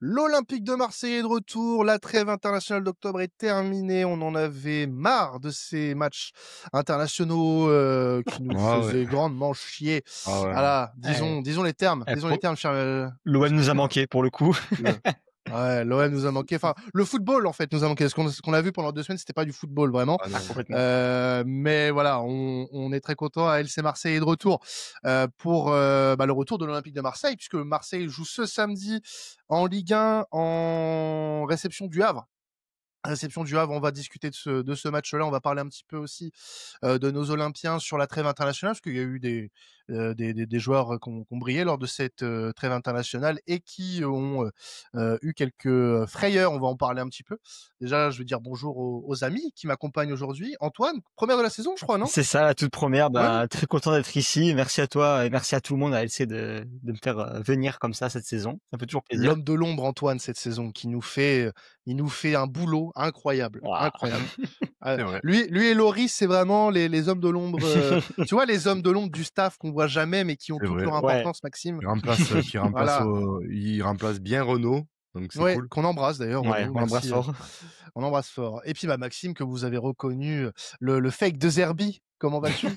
L'Olympique de Marseille est de retour. La trêve internationale d'octobre est terminée. On en avait marre de ces matchs internationaux qui nous Ah ouais. faisaient grandement chier. Ah ouais. Voilà, Eh, disons les termes. Disons les pour termes, cher, l'OM nous a manqué pour le coup. Ouais, l'OM nous a manqué. Enfin, le football, en fait, nous a manqué. Ce qu'on a vu pendant 2 semaines, c'était pas du football, vraiment. Ah Ah, non. complètement. Mais voilà, on est très content. LC Marseille est de retour pour le retour de l'Olympique de Marseille, puisque Marseille joue ce samedi en Ligue 1 en réception du Havre. Réception du Havre, on va discuter de ce match-là. On va parler un petit peu aussi de nos Olympiens sur la trêve internationale, parce qu'il y a eu des joueurs qui ont brillé lors de cette trêve internationale et qui ont eu quelques frayeurs. On va en parler un petit peu. Déjà, je veux dire bonjour aux amis qui m'accompagnent aujourd'hui. Antoine, première de la saison, je crois, non? C'est ça, la toute première. Ouais. Très content d'être ici. Merci à toi et merci à tout le monde à LC de me faire venir comme ça cette saison. Ça me fait toujours plaisir. L'homme de l'ombre, Antoine, cette saison, il nous fait un boulot incroyable, Ouah. incroyable. C'est vrai. Lui et Loris, c'est vraiment les hommes de l'ombre. Tu vois, les hommes de l'ombre du staff qu'on voit jamais, mais qui ont C'est toute vrai. leur Ouais. importance, Maxime. Voilà. Il remplace bien Renaud, donc c'est Ouais, cool. qu'on embrasse d'ailleurs, Ouais, Renaud. on l'embrasse Merci. fort. On embrasse fort. Et puis, Maxime, que vous avez reconnu, le fake de Zerbi. Comment vas-tu?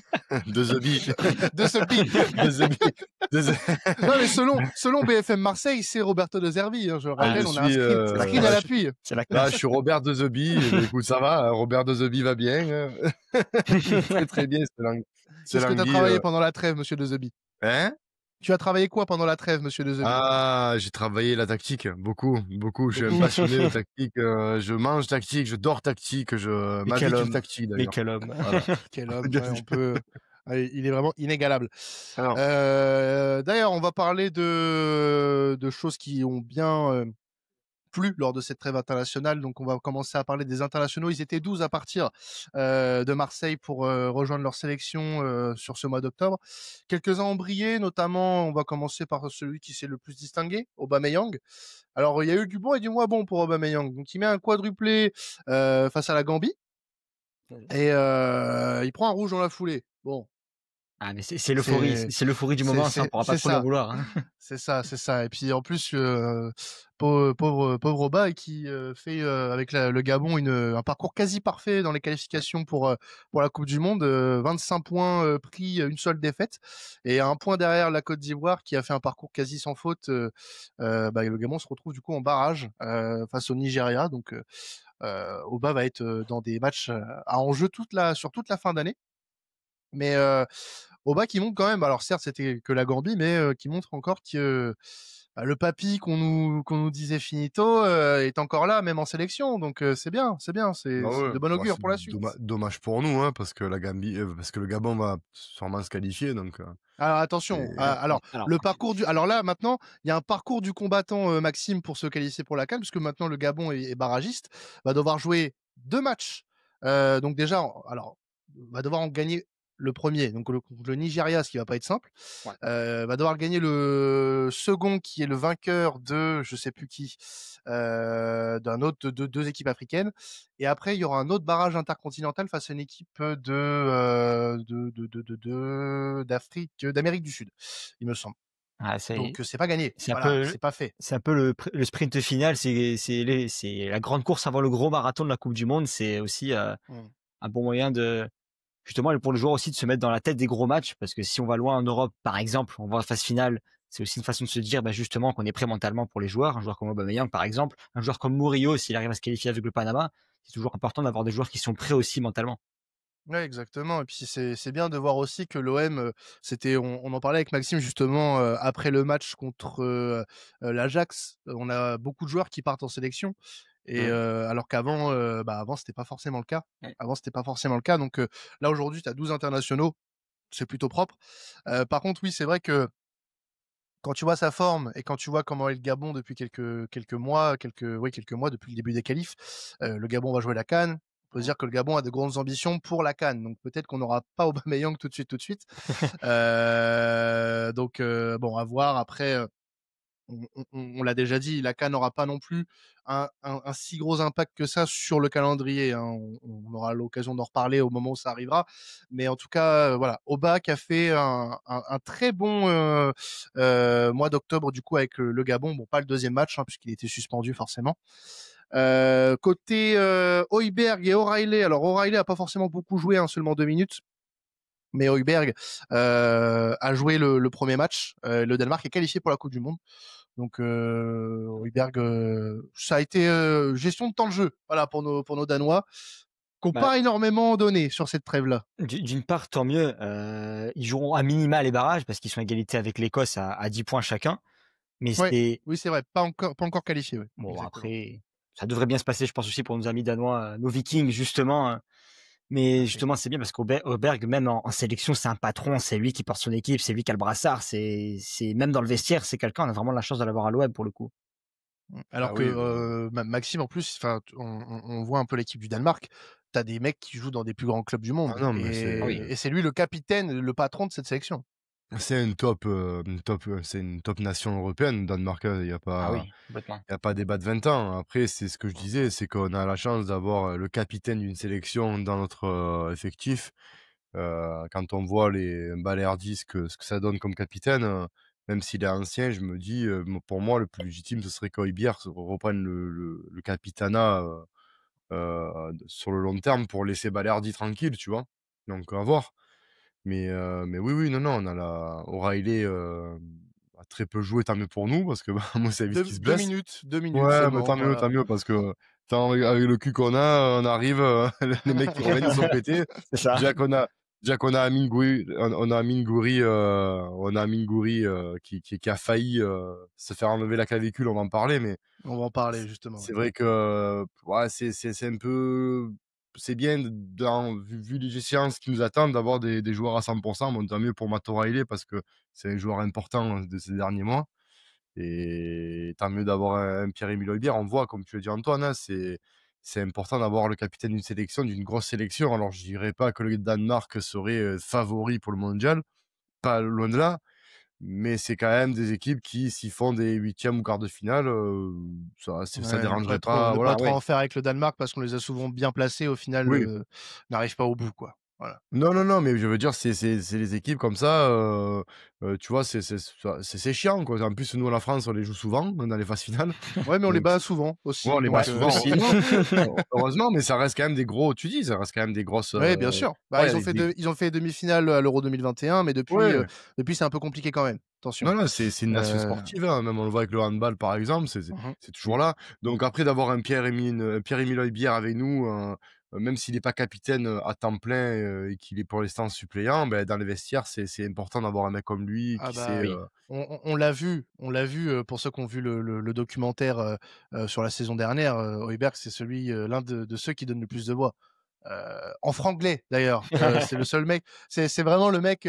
De The Bee. De Zerbi. De The Bee. De The- Non, mais selon BFM Marseille, c'est Roberto de Zerbi. Hein, je le Ah, rappelle, je on a un suis, screen à l'appui. C'est la Là, classe. je suis Robert de The Bee. Eh bien, écoute, ça va. Hein, Robert de The Bee va bien. Très très bien. C'est Qu'est-ce que tu as l'anguille. travaillé pendant la trêve, monsieur de Zerbi? Hein? Tu as travaillé quoi pendant la trêve, monsieur de Zerbi? Ah, j'ai travaillé la tactique, beaucoup, beaucoup. Je suis un Beaucoup. passionné de tactique. Je mange tactique, je dors tactique. Mais Ma vie quel est une homme. tactique Mais d'ailleurs. quel homme. Voilà. Quel homme, ouais, on peut. Ouais, il est vraiment inégalable. Alors, D'ailleurs, on va parler de choses qui ont bien plu lors de cette trêve internationale. Donc, on va commencer à parler des internationaux. Ils étaient 12 à partir de Marseille pour rejoindre leur sélection sur ce mois d'octobre. Quelques-uns ont brillé, notamment, on va commencer par celui qui s'est le plus distingué, Aubameyang. Alors, il y a eu du bon et du moins bon pour Aubameyang. Donc, il met un quadruplé face à la Gambie et il prend un rouge dans la foulée. Bon, Ah, mais c'est l'euphorie. c'est C'est l'euphorie du moment, ça, on pourra pas c'est trop lui en ça. vouloir, hein. C'est ça, c'est ça. Et puis en plus, pauvre Oba qui fait avec le Gabon un parcours quasi parfait dans les qualifications pour la Coupe du Monde. 25 points pris, une seule défaite. Et à un point derrière la Côte d'Ivoire qui a fait un parcours quasi sans faute. Le Gabon se retrouve du coup en barrage face au Nigeria. Donc Oba va être dans des matchs à enjeu sur toute la fin d'année. Mais Oba qui montre quand même, alors certes c'était que la Gambie, mais qui montre encore que le papy qu'on nous disait finito est encore là, même en sélection. Donc c'est bien, c'est bah ouais, de bon bah, augure c'est pour la suite. dommage pour nous, hein, parce que parce que le Gabon va sûrement se qualifier, donc. Alors attention, Et alors Alors, le parcours alors là maintenant il y a un parcours du combattant Maxime pour se qualifier pour la CAN, puisque maintenant le Gabon est barragiste, va devoir jouer 2 matchs. Donc déjà, alors va devoir en gagner le premier, donc le Nigeria, ce qui va pas être simple. ouais. Va devoir gagner le second, qui est le vainqueur de je sais plus qui, d'un autre de 2 équipes africaines. Et après, il y aura un autre barrage intercontinental face à une équipe d'Afrique, d'Amérique du Sud, il me semble. Ah, Donc c'est pas gagné. c'est un Voilà, peu, c'est pas fait. c'est un peu le sprint final. C'est la grande course avant le gros marathon de la Coupe du Monde. C'est aussi Mmh. un bon moyen de, justement, pour le joueur aussi de se mettre dans la tête des gros matchs. Parce que si on va loin en Europe, par exemple, on va en phase finale, c'est aussi une façon de se dire, justement, qu'on est prêt mentalement pour les joueurs. Un joueur comme Aubameyang, par exemple, un joueur comme Murillo, s'il arrive à se qualifier avec le Panama, c'est toujours important d'avoir des joueurs qui sont prêts aussi mentalement. Ouais, exactement. Et puis c'est bien de voir aussi que l'OM, on en parlait avec Maxime justement après le match contre l'Ajax. On a beaucoup de joueurs qui partent en sélection et Mmh. alors qu'avant, avant c'était pas forcément le cas. Ouais. Avant c'était pas forcément le cas. Donc là aujourd'hui, tu as 12 internationaux, c'est plutôt propre. Par contre, oui, c'est vrai que quand tu vois sa forme et quand tu vois comment est le Gabon depuis quelques mois, quelques mois depuis le début des qualifs, le Gabon va jouer la CAN. On peut se dire que le Gabon a de grandes ambitions pour la CAN. Donc peut-être qu'on n'aura pas Aubameyang tout de suite. Donc bon, à voir après. on l'a déjà dit, la CAN n'aura pas non plus un si gros impact que ça sur le calendrier, hein. On aura l'occasion d'en reparler au moment où ça arrivera. Mais en tout cas, voilà, Aubac a fait un très bon mois d'octobre du coup avec le Gabon. Bon, pas le deuxième match, hein, puisqu'il était suspendu forcément. Côté Højbjerg et O'Reilly, alors O'Reilly a pas forcément beaucoup joué, hein, seulement 2 minutes. Mais Højbjerg a joué le premier match. Le Danemark est qualifié pour la Coupe du Monde. Donc Højbjerg, ça a été gestion de temps de jeu, voilà, pour nos Danois, qui n'ont Bah, pas énormément donné sur cette trêve-là. d'une part, tant mieux. Ils joueront à minima les barrages parce qu'ils sont à égalité avec l'Écosse à 10 points chacun. Mais Ouais, c'est oui, c'est vrai, pas encore qualifié. Ouais, bon, exactement. après, ça devrait bien se passer, je pense aussi pour nos amis danois, nos Vikings justement. Mais justement, c'est bien parce qu'Auberg, même en sélection, c'est un patron, c'est lui qui porte son équipe, c'est lui qui a le brassard, c'est même dans le vestiaire, c'est quelqu'un. On a vraiment la chance de l'avoir à l'OM pour le coup. Alors Ah que oui, Maxime, en plus, enfin, on voit un peu l'équipe du Danemark. T'as des mecs qui jouent dans des plus grands clubs du ah monde, non, mais Ah oui. et c'est lui le capitaine, le patron de cette sélection. c'est c'est une top nation européenne, Danemark. Il n'y a Ah pas, oui, complètement. il y a pas débat de 20 ans. Après, c'est ce que je disais, c'est qu'on a la chance d'avoir le capitaine d'une sélection dans notre effectif. Quand on voit les Balerdi, ce que ça donne comme capitaine, même s'il est ancien, je me dis, pour moi, le plus légitime, ce serait qu'Højbjerg reprenne le capitanat sur le long terme pour laisser Balerdi tranquille, tu vois. Donc, à voir. Mais oui, oui, non, non, on a la O'Reilly a très peu joué, tant mieux pour nous, parce que bah, moi, c'est vite Deux, qu'il se deux blesse. minutes, 2 minutes Ouais, mais seulement, voilà. tant mieux, parce que avec le cul qu'on a, on arrive, les mecs qui reviennent, ils sont pétés. C'est ça. Déjà qu'on a Amine Gouiri, on a Amine Gouiri, qui a failli se faire enlever la clavicule, on va en parler, mais On va en parler justement. c'est vrai que ouais, c'est un peu, c'est bien vu les échéances qui nous attendent d'avoir des joueurs à 100%. Bon, tant mieux pour Matt O'Reilly parce que c'est un joueur important de ces derniers mois. Et tant mieux d'avoir un Pierre-Emile Højbjerg. On voit, comme tu l'as dit Antoine, hein, c'est important d'avoir le capitaine d'une sélection, d'une grosse sélection. Alors je dirais pas que le Danemark serait favori pour le mondial, pas loin de là. Mais c'est quand même des équipes qui, s'ils font des huitièmes ou quarts de finale, ça Ouais, dérangerait pas. ne Voilà, pas trop ouais. en faire avec le Danemark parce qu'on les a souvent bien placés, au final, Oui. n'arrivent pas au bout, quoi. Voilà. Non, non, non, mais je veux dire, c'est les équipes comme ça, tu vois, c'est chiant, quoi. En plus, nous, la France, on les joue souvent dans les phases finales. Ouais, mais on les Donc, bat souvent aussi. ouais, on les Donc, bat souvent aussi. heureusement, mais ça reste quand même des gros, tu dis, ça reste quand même des grosses. ouais, bien sûr. Bah, Ouais, ils ont fait demi-finale à l'Euro 2021, mais ouais. depuis, c'est un peu compliqué quand même. Attention. Non, non, c'est une nation Euh, sportive, hein. Même on le voit avec le handball, par exemple, mhm. c'est toujours là. Donc après, d'avoir un Pierre-Emile Højbjerg avec nous, même s'il n'est pas capitaine à temps plein et qu'il est pour l'instant suppléant, ben, dans les vestiaires, c'est important d'avoir un mec comme lui Ah qui bah, sait. Oui. on l'a vu, pour ceux qui ont vu le documentaire sur la saison dernière. Højbjerg, c'est l'un de ceux qui donne le plus de voix. En franglais d'ailleurs, c'est le seul mec. C'est vraiment le mec.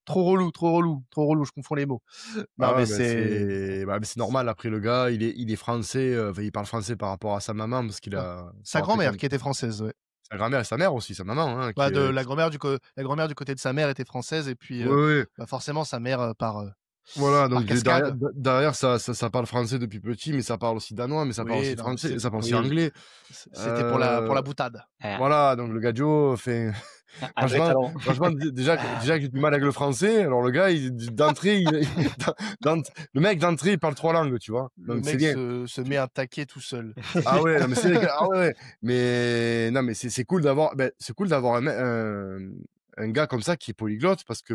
Trop relou, trop relou, trop relou. Je confonds les mots. Non Ah mais ouais, mais c'est normal. Après, le gars, il est français, enfin, il parle français par rapport à sa maman parce qu'il a. sa grand-mère qui était française. Ouais. Sa grand-mère et sa mère aussi, sa maman, hein, Bah, qui. la grand-mère du côté de sa mère était française, et puis Oui, oui. bah, forcément sa mère Voilà, par donc cascade. derrière ça parle français depuis petit, mais ça parle aussi danois, mais ça parle Oui, aussi non, français, ça parle aussi Oui. anglais. c'était pour la Heu, boutade. voilà, donc le Gadjo fait Un vrai talent. franchement déjà que j'ai du mal avec le français, alors le gars d'entrée d'ent le mec d'entrée il parle 3 langues, tu vois? Le Donc c'est mec bien. se met un taquet tout seul. Ah ouais, non mais c'est ah ouais, ouais. Mais non mais c'est cool d'avoir un gars comme ça qui est polyglotte parce que,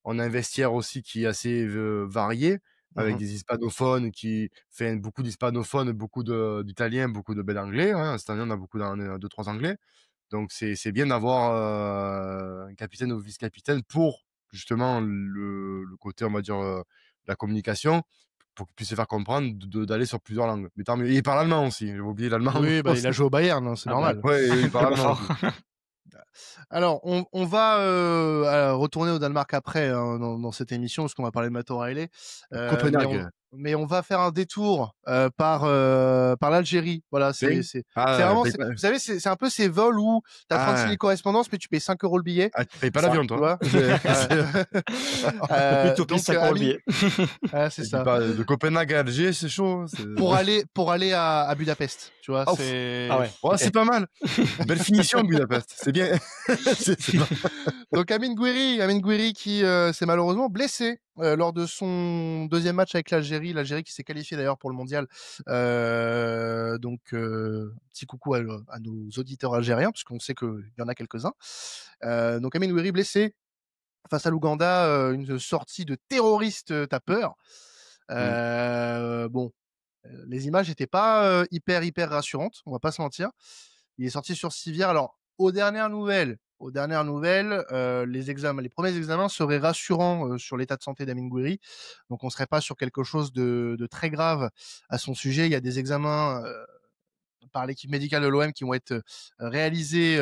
on a un vestiaire aussi qui est assez, varié avec Mhm. des hispanophones qui fait beaucoup d'hispanophones, beaucoup d'italiens, beaucoup de anglais, hein. Cette année, on a beaucoup 2-3 anglais. Donc c'est bien d'avoir, un capitaine ou vice-capitaine pour justement le côté, on va dire, la communication, pour qu'il puisse se faire comprendre d'aller sur plusieurs langues. Mais tant mieux. Et il parle allemand aussi, j'ai oublié l'allemand Oui, bah, il a aussi. joué au Bayern, hein, c'est Ah bah, normal. Ouais, il parle le allemand confort. aussi. Alors, on va retourner au Danemark après, hein, dans cette émission, parce qu'on va parler de Matt O'Reilly. Mais Copenhague. mais on va faire un détour par l'Algérie. Voilà, Paye? c'est Ah, vraiment, paye pas. vous savez, c'est un peu ces vols où tu as 36 Ah, 000 correspondances, mais tu payes 5 euros le billet, ah, tu payes pas Ça. l'avion, tu toi? vois. C'est Plutôt plus Donc 5 € le Amine, billet. c'est et puis ça. pas de Copenhague à Alger, c'est chaud, hein, c'est Pour aller à Budapest, tu vois, Ouf. Ah c'est ouais, ouais, OK. c'est pas mal. Belle finition Budapest, c'est bien. C'est pas donc Amine Gouiri qui s'est malheureusement blessé lors de son deuxième match avec l'Algérie qui s'est qualifiée d'ailleurs pour le mondial. Donc petit coucou à nos auditeurs algériens parce qu'on sait qu'il y en a quelques-uns. Donc Amine Gouiri blessé face à l'Ouganda, une sortie de terroriste tapeur. mmh. Bon, les images n'étaient pas hyper rassurantes, on va pas se mentir. Il est sorti sur civière. Alors, aux dernières nouvelles, les premiers examens seraient rassurants sur l'état de santé d'Amine Gouiri. Donc, on serait pas sur quelque chose de très grave à son sujet. Il y a des examens par l'équipe médicale de l'OM qui vont être réalisés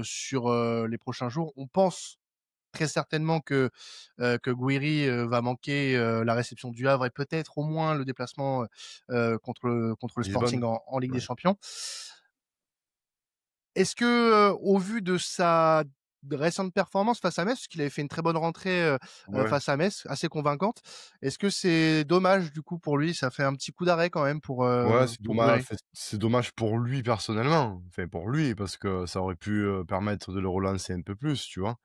sur les prochains jours. On pense très certainement que Gouiri va manquer la réception du Havre et peut-être au moins le déplacement contre le Sporting Lisbonne, en Ligue des ouais. Champions. Est-ce que, au vu de sa récente performance face à Metz, parce qu'il avait fait une très bonne rentrée Ouais. face à Metz, assez convaincante, est-ce que c'est dommage du coup pour lui? Ça fait un petit coup d'arrêt quand même Ouais, c'est pour dommage, Gouiri. enfin, c'est dommage pour lui personnellement, enfin pour lui parce que ça aurait pu, permettre de le relancer un peu plus, tu vois?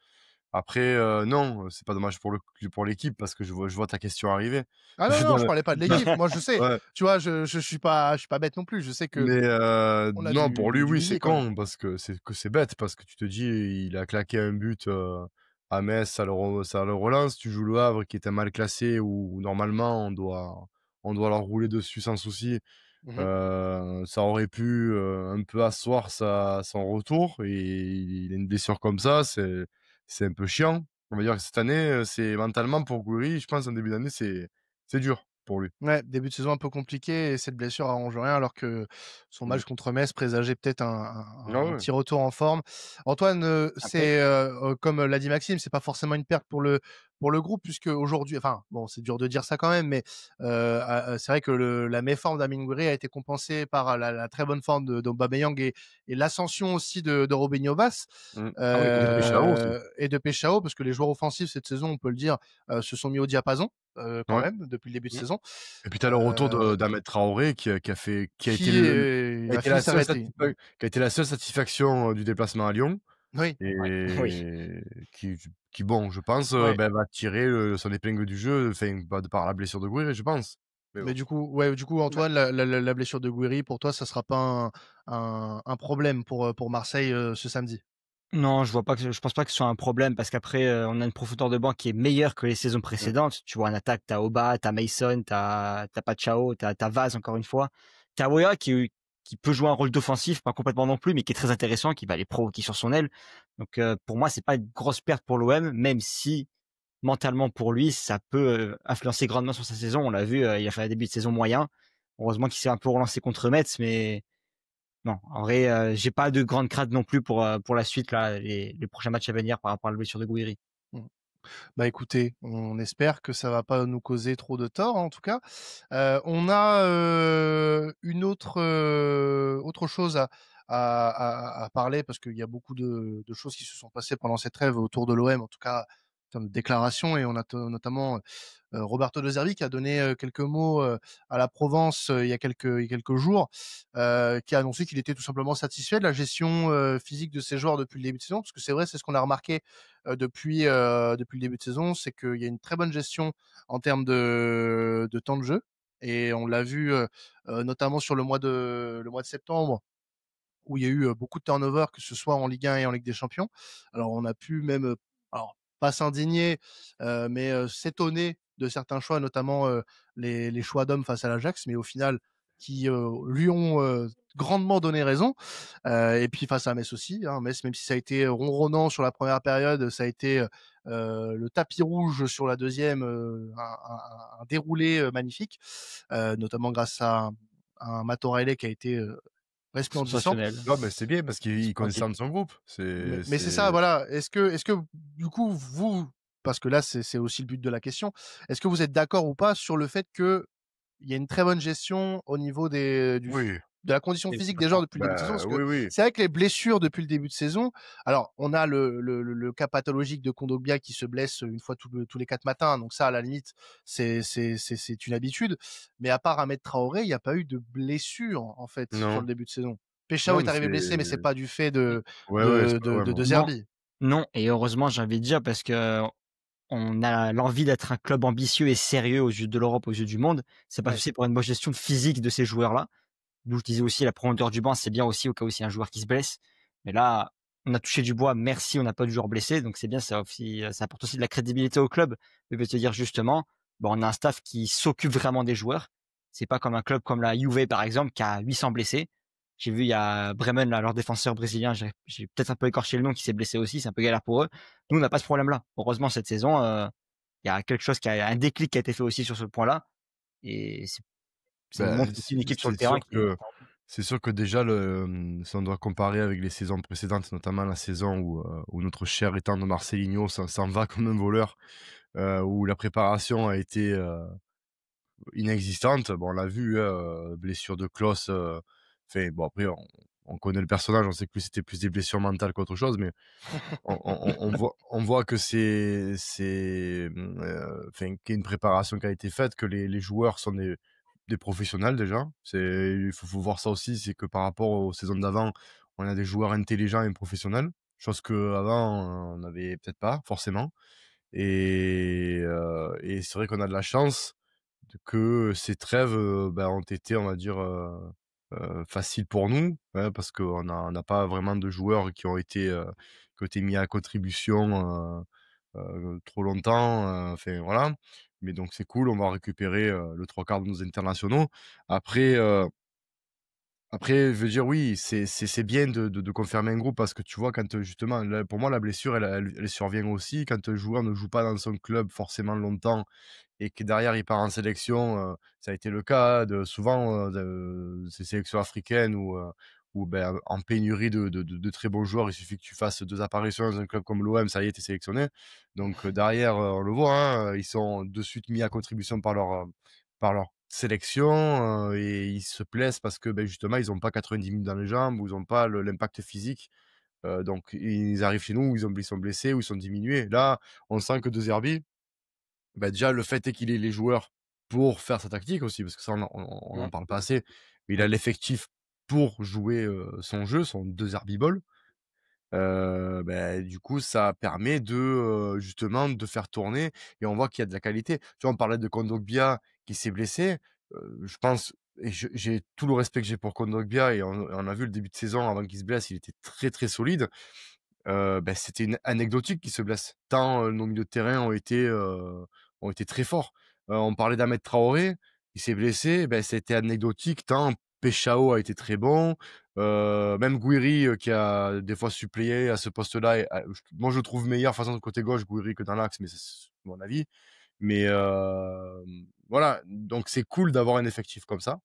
Après, non, c'est pas dommage pour l'équipe parce que je vois ta question arriver. Ah non, non, Dans je le parlais pas de dans l'équipe. Moi, je sais, ouais, tu vois, je suis pas bête non plus. Je sais que mais on a non, pour lui, du oui, c'est billet quand même. con parce que c'est bête parce que tu te dis: «Il a claqué un but, à Metz, ça le relance». Tu joues Le Havre qui était mal classé où normalement on doit leur rouler dessus sans souci. Mmh. Ça aurait pu, un peu asseoir son retour et il a une blessure comme ça, c'est un peu chiant. On va dire que cette année, c'est mentalement pour Gouiri, je pense en début d'année, c'est dur pour lui. Ouais, début de saison un peu compliqué et cette blessure arrange rien alors que son Mmh. match contre Metz présageait peut-être Ah un ouais, petit retour en forme. Antoine, Après c'est comme l'a dit Maxime, c'est pas forcément une perte pour le groupe puisque aujourd'hui, enfin bon, c'est dur de dire ça quand même, mais c'est vrai que la méforme d'Amine Gouiri a été compensée par la très bonne forme d'Aubameyang et l'ascension aussi de Robinho Bass mmh. Ah oui, et de Peshao aussi. et de Peshao parce que les joueurs offensifs cette saison, on peut le dire, se sont mis au diapason quand Ouais. même depuis le début de Mmh. saison. Et puis tu as le retour Heu, d'Ahmed Traoré qui a été il a fini sa retraite. qui a été la seule satisfaction, du déplacement à Lyon Oui, ouais, oui. et qui bon, je pense, ouais. va tirer son épingle du jeu, enfin, bah, de par la blessure de Gouiri, je pense. Mais Mais bon. du coup, ouais, du coup, Bah, Antoine, la blessure de Gouiri, pour toi, ça sera pas un problème pour Marseille ce samedi. non, je pense pas que ce soit un problème parce qu'après, on a une profondeur de banc qui est meilleure que les saisons Mmh. précédentes. Tu vois, en attaque, tu as Auba, tu as Mason, tu as Paschao, tu as Vaz encore une fois. Tu as Weah qui peut jouer un rôle d'offensif, pas complètement non plus, mais qui est très intéressant, qui va aller provoquer sur son aile. Donc, pour moi, c'est pas une grosse perte pour l'OM, même si mentalement pour lui, ça peut, influencer grandement sur sa saison. On l'a vu, il a fait un début de saison moyen. Heureusement qu'il s'est un peu relancé contre Metz, mais non, en vrai, j'ai pas de grande crainte non plus pour la suite là, les prochains matchs à venir par rapport à la blessure de Gouiri. Mmh. Bah, écoutez, on espère que ça va pas nous causer trop de tort, en tout cas. On a, une autre chose à parler parce qu'il y a beaucoup de choses qui se sont passées pendant cette trêve autour de l'OM, en tout cas, en termes de déclarations et on a notamment, Roberto De Zerbi qui a donné, quelques mots, à la Provence, il y a quelques jours, qui a annoncé qu'il était tout simplement satisfait de la gestion, physique de ses joueurs depuis le début de saison. Parce que c'est vrai, c'est ce qu'on a remarqué, depuis le début de saison, c'est qu'il y a une très bonne gestion en termes de temps de jeu et on l'a vu, notamment sur le mois de septembre où il y a eu, beaucoup de turnover, que ce soit en Ligue 1 et en Ligue des Champions. Alors on a pu même, alors pas s'indigner, mais s'étonner de certains choix, notamment, les choix d'hommes face à l'Ajax, mais au final qui, lui ont, grandement donné raison. Et puis face à Metz aussi, hein. Metz, même si ça a été ronronnant sur la première période, ça a été, le tapis rouge sur la deuxième, un déroulé, magnifique, notamment grâce à un Matorele qui a été, resplendissant. Sensationnel, Non, mais c'est bien parce qu'il splendide. conserve son groupe. Mais c'est ça, voilà. Est-ce que du coup vous, parce que là c'est aussi le but de la question, est-ce que vous êtes d'accord ou pas sur le fait que il y a une très bonne gestion au niveau Oui, de la condition Et physique des joueurs depuis le début de saison. bah, Parce que oui, oui. c'est vrai que les blessures depuis le début de saison, alors on a le cas pathologique de Kondogbia qui se blesse une fois tous les 4 matins, donc ça, à la limite, c'est une habitude. Mais à part Ahmed Traoré, il y a pas eu de blessure, en fait, sur le Non, début de saison. Peshao non, est mais arrivé c'est blessé, mais c'est pas du fait de ouais, ouais, c'est de pas de de vraiment de non, Zerbi. non et heureusement, j'ai envie de dire parce que on a l'envie d'être un club ambitieux et sérieux aux yeux de l'Europe, aux yeux du monde. C'est pas Ouais. aussi pour une bonne gestion physique de ces joueurs-là. D'où je disais aussi la profondeur du banc, c'est bien aussi au cas où il y a un joueur qui se blesse. Mais là, on a touché du bois, merci, on n'a pas de joueur blessé, donc c'est bien, ça apporte aussi de la crédibilité au club. Je veux te dire justement, bah, on a un staff qui s'occupe vraiment des joueurs. C'est pas comme un club comme la Juve par exemple qui a 800 blessés. J'ai vu il y a Bremen là, leur défenseur brésilien, j'ai peut-être un peu écorché le nom, qui s'est blessé aussi, c'est un peu galère pour eux. Nous, on n'a pas ce problème-là. Heureusement cette saison, il y a quelque chose un déclic qui a été fait aussi sur ce point-là et ça nous bah, montre aussi une équipe sur le c'est terrain sûr qui est que déjà si on doit comparer avec les saisons précédentes, notamment la saison où notre cher étendre Marcelinho s'en va comme un voleur, où la préparation a été, inexistante. Bon, on l'a vu, hein, blessure de Klose, enfin bon après on connaît le personnage, on sait que lui c'était plus des blessures mentales qu'autre chose, mais on voit que enfin, qu'il y a une préparation qui a été faite, que les joueurs sont des professionnels déjà. Il faut voir ça aussi, c'est que par rapport aux saisons d'avant, on a des joueurs intelligents et professionnels, chose qu'avant, on n'avait peut-être pas forcément et c'est vrai qu'on a de la chance que ces trêves, bah, ont été, on va dire, faciles pour nous, hein, parce qu'on n'a pas vraiment de joueurs qui ont été mis à contribution, trop longtemps, enfin voilà. Mais donc c'est cool, on va récupérer, le 3/4 de nos internationaux. Après, je veux dire, oui, c'est bien de confirmer un groupe parce que tu vois, quand, justement, là, pour moi, la blessure, elle survient aussi quand un joueur ne joue pas dans son club forcément longtemps et que derrière il part en sélection, ça a été le cas de souvent, de ces sélections africaines où ben, en pénurie de très bons joueurs, il suffit que tu fasses 2 apparitions dans un club comme l'OM, ça y est, tu es sélectionné. Donc derrière, on le voit, hein, ils sont de suite mis à contribution par leur sélection, et ils se plaisent parce que, beh, justement, ils ont pas 90 minutes dans les jambes ou ils ont pas l'impact physique, donc ils arrivent chez nous, ils sont blessés ou ils sont diminués. Là, on sent que De Zerbi, bah, déjà, le fait est qu'il ait les joueurs pour faire sa tactique aussi, parce que ça, on Mmh. en parle pas assez, mais il a Oui. l'effectif pour jouer, son jeu, son 2 herbivores. Bah, du coup, ça permet justement, de faire tourner et on voit qu'il y a de la qualité. Tu vois, on parlait de Kondogbia qui s'est blessé, je pense et j'ai tout le respect que j'ai pour Kondogbia et on a vu le début de saison avant qu'il se blesse, il était très, très solide. Bah, c'était anecdotique qu'il se blesse, tant, nos milieux de terrain ont été très forts. On parlait d'Ahmed Traoré, il s'est blessé, bah, c'était anecdotique tant Peshao a été très bon, même Gouiri, qui a des fois suppléé à ce poste-là et moi je le trouve meilleur façon de côté gauche Gouiri que dans l'axe, mais c'est mon avis. Mais, voilà, donc c'est cool d'avoir un effectif comme ça.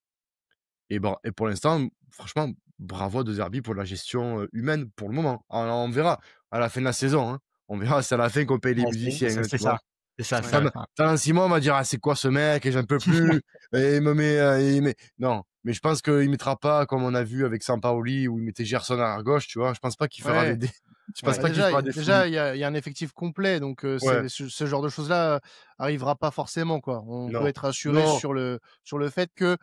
Et bon et pour l'instant, franchement, bravo à De Zerbi pour la gestion, humaine pour le moment. Alors on verra à la fin de la saison, hein. On verra, c'est à la fin qu'on paye les Ouais, musiciens, hein, c'est tu vois? ça. C'est ça, Ouais. ça Dans 6 mois, on va dire: «Ah c'est quoi ce mec? Et j'en peux plus et il me met, il met» non, mais je pense qu'il mettra pas comme on a vu avec Sampaoli où il mettait Gerson à gauche, tu vois? Je pense pas qu'il fera Ouais. je pense Bah, pas qu'il déjà fera il des déjà folies. il y a un effectif complet, donc Ouais, ce genre de choses-là, arrivera pas forcément, quoi. On peut non, être rassuré non. sur le fait que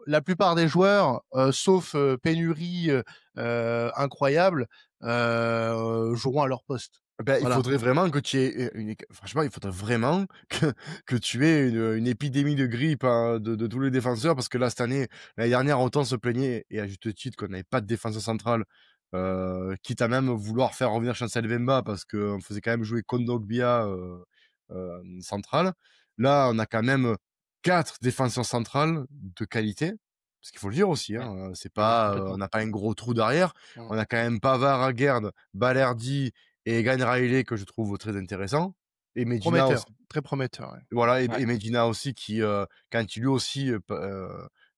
la plupart des joueurs, sauf, pénurie, incroyable, joueront à leur poste. Bah, il Voilà. faudrait vraiment que tu aies une éq franchement, il faudrait vraiment que tu aies une épidémie de grippe, hein, de tous les défenseurs parce que là, cette année l'année dernière, autant se plaignait et à juste titre qu'on n'avait pas de défenseur central, quitte à même vouloir faire revenir Chancel Mbemba parce qu'on faisait quand même jouer Kondogbia, central. Là, on a quand même 4 défenseurs centrales de qualité, parce qu'il faut le dire aussi, Mmh. hein, c'est Oui, pas, on complètement. n'a pas un gros trou derrière. Mmh. On a quand même Pavard, Aguerd, Balerdi et Egan Riley que je trouve très intéressant et Medina aussi Prometteur, très prometteur, ouais. voilà Ouais. et Medina aussi qui, quand il lui aussi,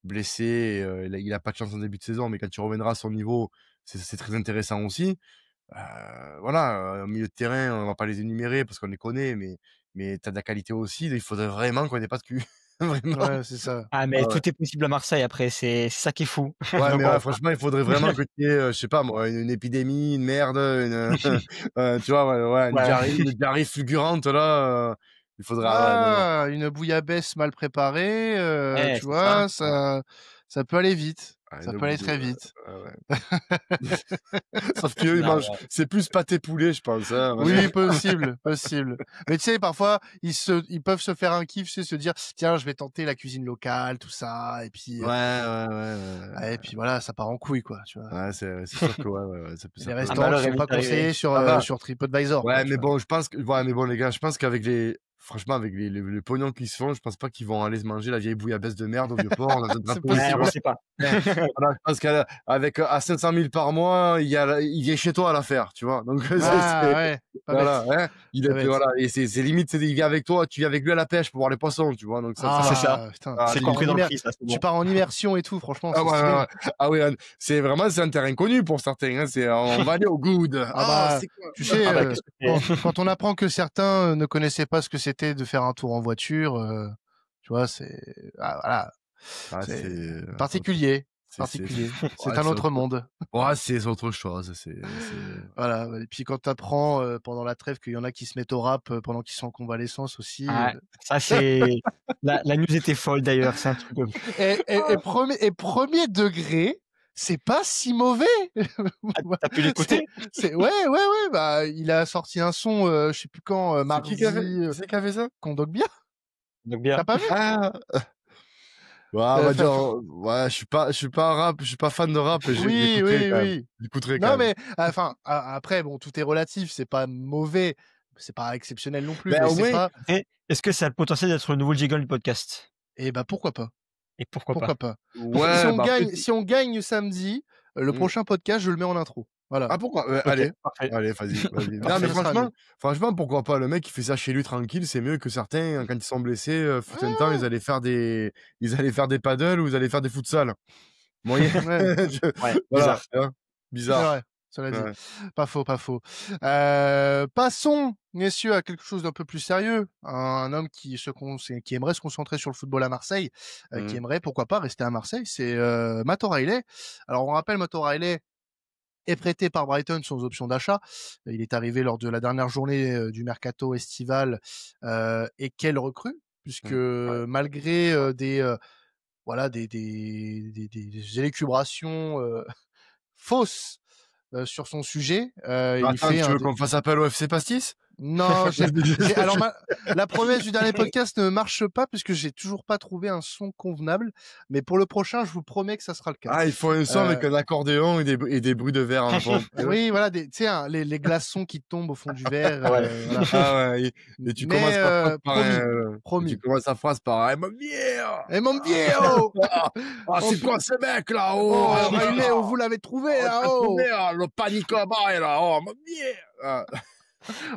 blessé, il a pas de chance en début de saison, mais quand il reviendra à son niveau, c'est très intéressant aussi. Voilà, au milieu de terrain, on va pas les énumérer parce qu'on les connaît, mais tu as de la qualité aussi, il faudrait vraiment qu'on ait pas de cul. Vraiment. Ouais, c'est ça. Ah, mais Ah ouais. tout est possible à Marseille après, c'est ça qui est fou. Ouais, Donc mais ouais, franchement, il faudrait vraiment que tu aies, je sais pas moi, une épidémie, une merde, tu vois, ouais, Ouais. une diarrhée fulgurante là, il faudra ouais, non, non. Ah, une bouillabaisse mal préparée, Ouais, tu c'est ça. vois? Ça peut aller vite. Ah, Ça une peut aller bouille très vite. ouais, ouais. Sauf qu'eux, ils Non, mangent c'est plus pâté poulet, je pense, hein. Oui, possible, possible. Mais tu sais, parfois, ils peuvent se faire un kiff, tu sais, se dire: «Tiens, je vais tenter la cuisine locale, tout ça» Ouais, ouais, ouais, et puis voilà, ça part en couille, quoi, tu vois? ouais, c'est sûr que ouais, ouais, ouais, Et ça les peut un restaurants qui malheur est sont vite pas arrivé. conseillés ça va. sur TripAdvisor, quoi, Ouais, tu mais vois? bon, je pense que ouais, mais bon, les gars, je pense qu'avec les franchement, avec les pognons qu'ils se font, je pense pas qu'ils vont aller se manger la vieille bouillabaisse de merde au Vieux-Port dans un C'est drapeau, Ouais, tu on possible. vois? sait pas. Voilà, je pense qu'avec, à 500 000 par mois, il vient chez toi à la faire, tu vois? Donc Ah ouais, pas voilà, bête, hein, pas bête. voilà et c'est limite, il vient avec toi, tu viens avec lui à la pêche pour voir les poissons, tu vois? Donc ça C'est va. ça. Ah putain, Ah, C'est compris dans le prix, ça, c'est tu bon. pars en immersion et tout, franchement, ah c'est ouais, ouais, stylé. ouais. Ah oui, c'est vraiment c'est un terrain connu pour certains, hein, on va aller au good. Ah Ah, bah, c'est quoi? tu sais, Ah bah, qu'est-ce que c'est? quand on apprend que certains, ne connaissaient pas ce que c'était de faire un tour en voiture, tu vois, voilà, Ah, c'est autre particulier, c'est particulier. C'est ouais, un c'est autre autre monde. ouais, c'est autre chose, Voilà, ouais et puis quand tu apprends, pendant la trêve qu'il y en a qui se mettent au rap, pendant qu'ils sont en convalescence aussi, Ouais, ça c'est la news était folle d'ailleurs, c'est un truc de fou. et 1er degré, c'est pas si mauvais! Ah, tu as pu C'est l'écouter? ouais, ouais, ouais, bah, il a sorti un son, je sais plus quand, mardi, qui c'est qui a fait ça? Kondogbia. Donc Tu bien. as pas vu? Ah! Ouais, on va Enfin, dire, ouais, je suis pas rap, je suis pas fan de rap et oui, j'écouterai oui, quand même. oui. J'écouterai quand Non, même. mais enfin, après, bon, tout est relatif, c'est pas mauvais, c'est pas exceptionnel non plus, Mais mais au c'est moins pas Et est-ce que ça a le potentiel d'être le nouveau jingle du podcast? eh bah, pourquoi pas? Et pourquoi pas? Pourquoi pas? ouais, bah, après Si on gagne samedi, le mmh. prochain podcast, je le mets en intro. Voilà. Ah pourquoi? OK, Allez, parfait. allez, vas-y, vas-y. Non, mais Ça sera mieux. franchement, pourquoi pas? Le mec, il fait ça chez lui tranquille, c'est mieux que certains, quand ils sont blessés, fut un temps, Ouais, ils allaient faire des paddles ou ils allaient faire des futsal. Moyen ouais, Ouais, voilà, bizarre. tu vois? c'est Bizarre. vrai, cela dit. Ouais. Pas faux, pas faux. Passons, messieurs, à quelque chose d'un peu plus sérieux. Un homme qui aimerait se concentrer sur le football à Marseille, qui Mmh. aimerait, pourquoi pas, rester à Marseille, c'est, Matt O'Reilly. Alors on rappelle, Matt O'Reilly est prêté par Brighton sans option d'achat. Il est arrivé lors de la dernière journée, du mercato estival, et quelle recrue! Puisque Mmh. Ouais, malgré, ouais. voilà, des élucubrations, fausses, sur son sujet, il Attends, fait tu un veux dé qu'on fasse appel au FC Pastis? non, alors la promesse du dernier podcast ne marche pas puisque j'ai toujours pas trouvé un son convenable, mais pour le prochain, je vous promets que ça sera le cas. Ah, il faut un son avec Heu, un accordéon et des bruits de verre en fond. oui, voilà, tu sais, les glaçons qui tombent au fond du verre, Ouais. voilà. Ah ouais, et tu Mais commences ta phrase par promis, et tu promis. commences ta phrase par: «Eh mon vieux! «Eh mon viejo! Ah, ah, Oh c'est pu quoi ce mec là-haut? oh Oh là O'Reilly, où là! vous l'avez trouvé Oh, t'as trouvé, là-haut? le panique là-bas là, oh mon vieux!» Ah.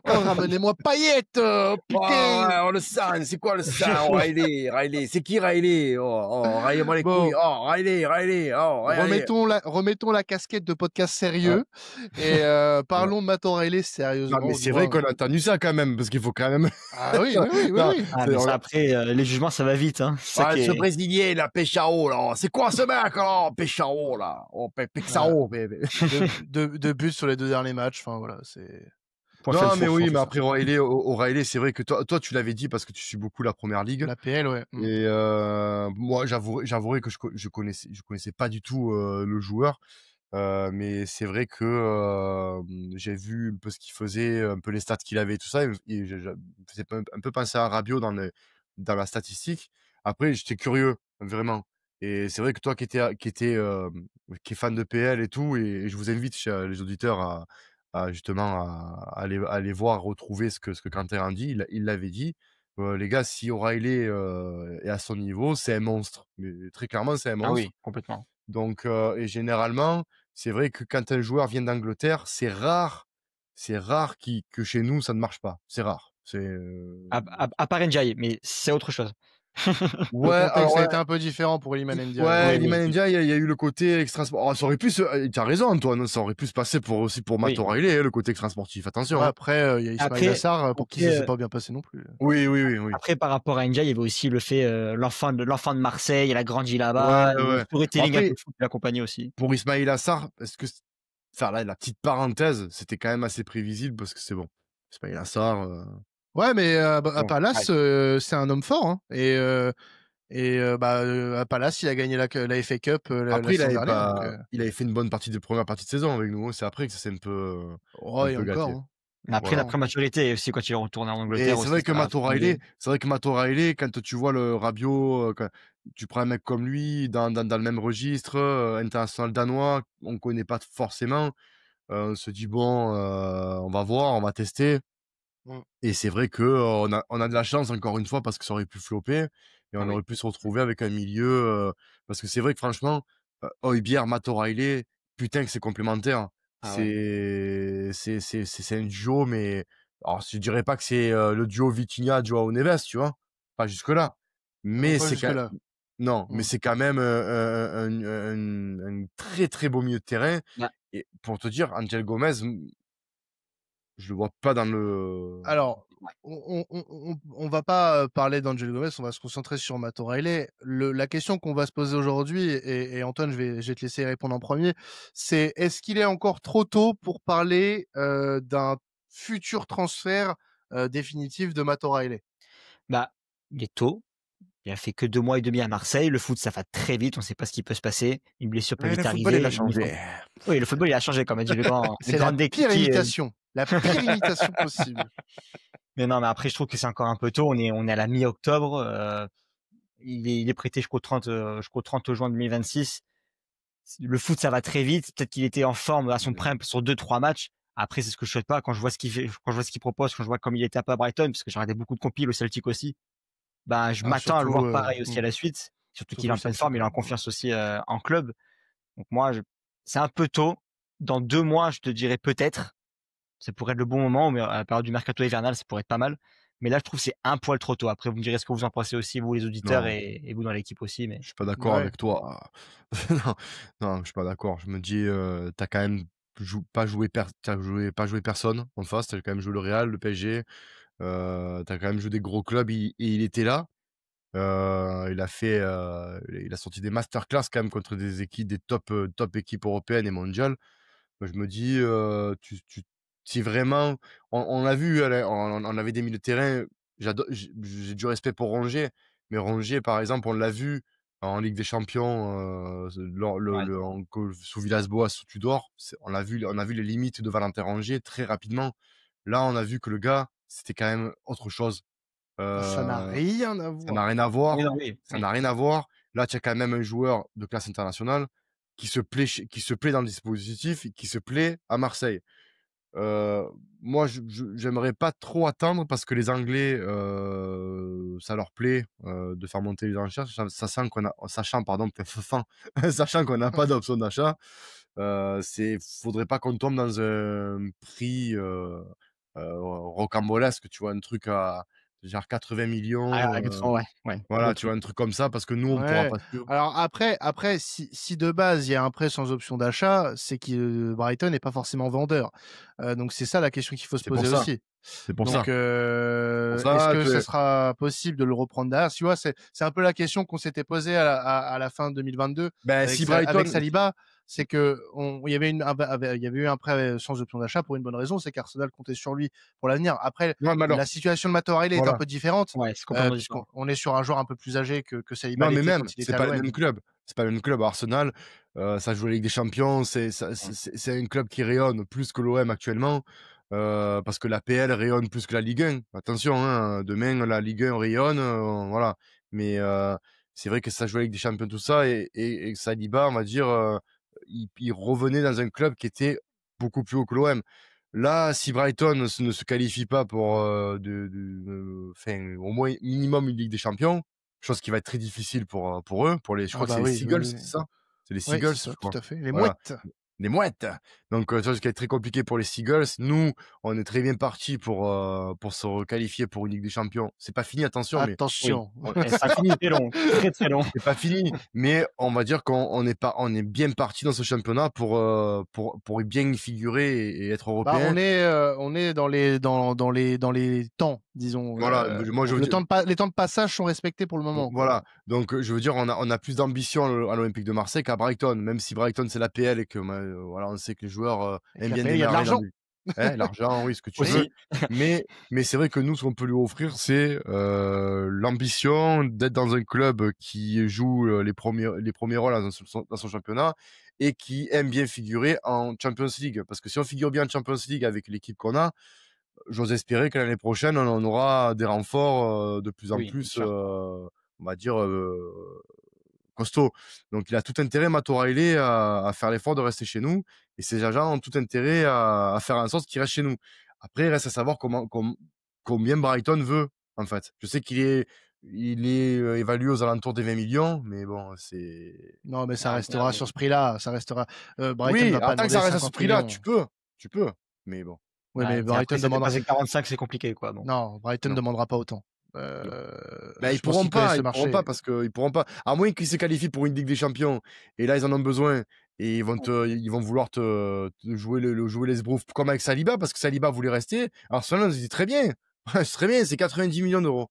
Oh ramenez-moi Payet, Oh putain!» ouais, oh le sang, c'est quoi le sang? Oh Riley, c'est qui Riley? Oh, oh, raillez-moi les couilles. Bon, Oh Riley, oh Riley. remettons la casquette de podcast Ouais, sérieux et ouais. parlons de Matt O'Reilly Non mais sérieusement, du c'est vrai moins. qu'on a entendu ça quand même, parce qu'il faut quand même Ah oui, oui, oui, oui, non, oui. Ah mais ça après, les jugements ça va vite, hein. C'est ça ah, qui ce est Brésilien là, Peixao là, oh, c'est quoi ce mec là? Peixao là, oh Voilà. Pexao bébé. 2 buts sur les 2 derniers matchs, enfin voilà, c'est point Non, faible mais fort oui, tout mais ça. après O'Reilly, c'est vrai que toi tu l'avais dit parce que tu suis beaucoup la première ligue. l'APL, ouais. Mmh. Et moi, j'avouerai que je connaissais pas du tout le joueur, mais c'est vrai que j'ai vu un peu ce qu'il faisait, un peu les stats qu'il avait et tout ça, et ça me faisait un peu penser à Rabiot dans la statistique. Après, j'étais curieux, vraiment. Et c'est vrai que toi qui est fan de PL et tout, et je vous invite, les auditeurs, à justement à aller voir, retrouver ce que Quentin a dit. Il l'avait dit. Les gars, si O'Reilly, est à son niveau, c'est un monstre. Mais très clairement, c'est un Ah monstre. oui, complètement. Donc et généralement, c'est vrai que quand un joueur vient d'Angleterre, c'est rare que chez nous, ça ne marche pas. C'est rare. À part Ndiaye, mais c'est autre chose. Le Ouais, alors contexte a ouais, été un peu différent pour Iliman Ndiaye, ouais, Oui, ouais. oui, Iliman Ndiaye, il y a eu le côté ça aurait pu se tu raison Antoine, hein, ça aurait pu se passer pour oui. Matt O'Reilly, hein, le côté extra sportif, attention, Ouais, hein. après, il y a Ismaïla Après Sarr, pour qui après, ça s'est pas bien passé non plus. Oui, oui, oui, oui. après par rapport à Ndiaye, il y avait aussi le fait, l'enfant de Marseille, il a grandi Ouais, là-bas, il y avait le ouais. Bon storytelling un peu après, fou qui l'accompagnait aussi. pour Ismaïla Sarr, est-ce que enfin là, la petite parenthèse, c'était quand même assez prévisible parce que c'est bon. Ismaïla Sarr, Ouais, mais à bon, Palace, Ouais. c'est un homme fort, hein, à Palace, il a gagné la FA Cup, la après saison dernière, donc il avait fait une bonne partie de première partie de saison avec nous, hein. C'est après que ça s'est oh un et peu encore, gâté. hein, Mais après la Voilà. prématurité aussi quand il est retourné en Et Angleterre c'est aussi, vrai que ça l'a Matt O'Reilly fatigué. c'est vrai que Matt O'Reilly, quand tu vois le Rabiot, quand tu prends un mec comme lui dans le même registre, international danois, on connaît pas forcément, on se dit: «Bon, on va voir, on va tester». mmh, Et c'est vrai que, on a de la chance encore une fois parce que ça aurait pu flopper et Ah on oui. aurait pu se retrouver avec un milieu, parce que c'est vrai que franchement, Højbjerg, Matt O'Reilly, putain que c'est complémentaire. Ah ouais. C'est un duo, mais alors je dirais pas que c'est, le duo Vitinha, Joao Neves, tu vois? Pas jusque là. non, Mais pas c'est quand jusque-là. non, mais Mmh. c'est quand même, un très, très beau milieu de terrain Bah, et pour te dire, Angel Gomez, je le vois pas dans le Alors, ouais. on va pas, parler d'Angel Gomez, on va se concentrer sur Matt O'Reilly. Le La question qu'on va se poser aujourd'hui et Antoine, je vais te laisser répondre en premier, c'est: est-ce qu'il est encore trop tôt pour parler, d'un futur transfert, définitif de Matt O'Reilly? Bah, il est tôt. Il a fait que 2 mois et demi à Marseille. Le foot, ça va très vite, on ne sait pas ce qui peut se passer. Une blessure peut mais le vite football, il a arriver, une changé. oui, le football, il a changé comme a dit le C'est grand la pire imitation possible. mais non, mais après je trouve que c'est encore un peu tôt. On est à la mi-octobre, il est prêté jusqu'au 30 juin 2026. Le foot, ça va très vite. Peut-être qu'il était en forme à son prime sur 2-3 matchs. Après, c'est ce que je souhaite pas quand je vois ce qu'il fait, quand je vois ce qu'il propose, quand je vois comme il était un peu à Brighton, parce que j'ai regardé beaucoup de compil au Celtic aussi. Bah, je Ah m'attends à le surtout, voir pareil aussi à la suite. Surtout qu'il surtout est le en pleine Celtic, forme, il est ouais. en confiance aussi, en club. Donc moi, c'est un peu tôt. Dans 2 mois, je te dirais peut-être. Ça pourrait être le bon moment, mais à la période du mercato hivernal, ça pourrait être pas mal. Mais là, je trouve que c'est un poil trop tôt. Après, vous me direz ce que vous en pensez aussi, vous les auditeurs Non, et vous dans l'équipe aussi, mais je suis pas d'accord Ouais. avec toi. Non, non, je suis pas d'accord. Je me dis, tu quand même pas joué personne en face, tu as quand même joué le Real, le PSG, tu quand même joué des gros clubs, il était là. Il a fait, il a sorti des masterclass quand même contre des équipes, des top équipes européennes et mondiales. Moi, je me dis, si vraiment on l'a vu, on avait des milieux de terrain, j'ai du respect pour Rongier, mais Rongier, par exemple, on l'a vu en Ligue des Champions, lors ouais. le en co sous Villas-Boas, sous Tudor, on a vu les limites de Valentin Rongier très rapidement. Là, on a vu que le gars, c'était quand même autre chose. Ah ça n'a Heu, rien à Ça n'a voir. rien à Oui, voir, non, oui, ça oui. n'a rien à voir. Là, tu as quand même un joueur de classe internationale qui se plaît dans le dispositif et qui se plaît à Marseille. Heu, Moi, j'aimerais pas trop attendre parce que les Anglais, ça leur plaît, de faire monter les enchères, sachant pardon, sachant qu'on n'a pas d'option d'achat, c'est faudrait pas qu'on tombe dans un prix, rocambolesque, tu vois? Un truc à genre 80 Ah, 000 exactement, ouais, ouais, gros voilà, tu prix. vois? Un truc comme ça parce que nous, on pourra Ouais. pas suivre. Alors après si de base, il y a un prêt sans option d'achat, c'est que Brighton n'est pas forcément vendeur. Donc c'est ça la question qu'il faut se C'est pour poser ça, aussi. c'est pour Donc ça. Pour est-ce ça que ça que sera possible de le reprendre derrière? Tu vois, c'est un peu la question qu'on s'était posée à la fin 2022 ben si avec Brighton Saliba. C'est qu'il y avait il y avait eu un prêt sans option d'achat pour une bonne raison, c'est qu'Arsenal comptait sur lui pour l'avenir. Après, non, mais alors la situation de Matt O'Reilly est un voilà. peu différente, Ouais, c'est complètement puisqu'on différent. est sur un joueur un peu plus âgé que Saliba Non, mais l'était même, quand il c'est était à pas le l'OM. même club. C'est pas le même club. Arsenal, ça joue la Ligue des Champions, Mmh. c'est un club qui rayonne plus que l'OM actuellement, parce que la PL rayonne plus que la Ligue 1. Attention, hein, demain la Ligue 1 rayonne, voilà. Mais, c'est vrai que ça joue la Ligue des Champions, tout ça et Saliba, on va dire, il revenait dans un club qui était beaucoup plus haut que l'OM. Là, si Brighton ne se qualifie pas pour, enfin, au moins minimum une Ligue des Champions, chose qui va être très difficile pour eux, pour les je Ah crois que c'est bah les oui, oui, Seagulls, oui, c'est oui. ça? C'est les Oui, Seagulls, c'est ça, je tout crois. à fait. Les Voilà. mouettes. des mouettes. Donc, tu vois, ce qui est très compliqué pour les Seagulls. Nous, on est très bien partis pour se qualifier pour une Ligue des Champions. C'est pas fini, attention, mais Oui, Attention. c'est pas fini. très long, très, très long. C'est pas fini, mais on va dire qu'on est bien parti dans ce championnat pour bien y figurer et être Bah, européen. on est dans les temps, disons. Voilà, moi je Donc veux dire, les temps de passage sont respectés pour le moment, quoi. voilà. Donc, je veux dire, on a plus d'ambition à l'Olympique de Marseille qu'à Brighton, même si Brighton c'est l'APL et que voilà, on sait que les joueurs Avec aiment bien l'APL, il y a de démarrer l'argent. l'argent, oui, ce que tu veux. Aussi. Mais c'est vrai que nous, ce qu'on peut lui offrir, c'est l'ambition d'être dans un club qui joue les premiers rôles dans son championnat et qui aime bien figurer en Champions League. Parce que si on figure bien en Champions League avec l'équipe qu'on a, j'ose espérer que l'année prochaine, on aura des renforts de plus en Oui, bien plus, sûr. on va dire, costaud. Donc il a tout intérêt, Matt O'Reilly, à faire l'effort de rester chez nous et ses agents ont tout intérêt à faire en sorte qu'il reste chez nous. Après, il reste à savoir combien Brighton veut, en fait. Je sais il est évalué aux alentours des 20 millions, mais bon, c'est... Non, mais ça Ah, restera sur ce prix-là. Ça restera. Brighton Oui, va pas tant que demander ça reste à ce 50 prix-là, millions. tu peux, mais bon, Oui, mais mais après, Brighton si ça demandera. dépasse les 45, c'est compliqué, quoi. Bon. Non, Brighton ne non. demandera pas autant. Non. Ben, Je pense qu'ils connaissent le ils pourront marché. pas parce qu'ils pourront pas. À moins qu'ils se qualifient pour une Ligue des Champions et là ils en ont besoin et ils vont vouloir te jouer jouer les sbroufs comme avec Saliba parce que Saliba voulait rester. Alors cela, on se dit très bien, c'est très bien, c'est 90 millions d'euros.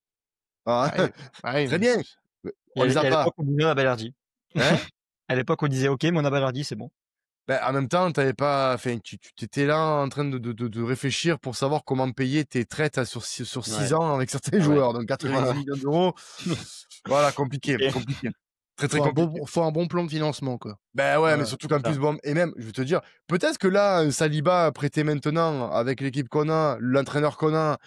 Ah, Ah oui, ah oui, très mais bien. On les a Et à pas. l'époque, on disait on a Balerdi. Hein? À l'époque, on disait OK, mais on a Balerdi, c'est bon. Ben, en même temps, t'avais pas, enfin, tu étais là en train de réfléchir pour savoir comment payer tes traites sur 6 Ouais. ans avec certains Ah ouais. joueurs. Donc 90 millions d'euros, voilà, compliqué, Ok. compliqué. Très, très compliqué. faut un bon plan de financement, quoi. Ben ouais, mais Voilà, surtout C'est qu'en ça. plus, bon, et même, je vais te dire, peut-être que là, Saliba prêté maintenant avec l'équipe qu'on a, l'entraîneur qu'on a,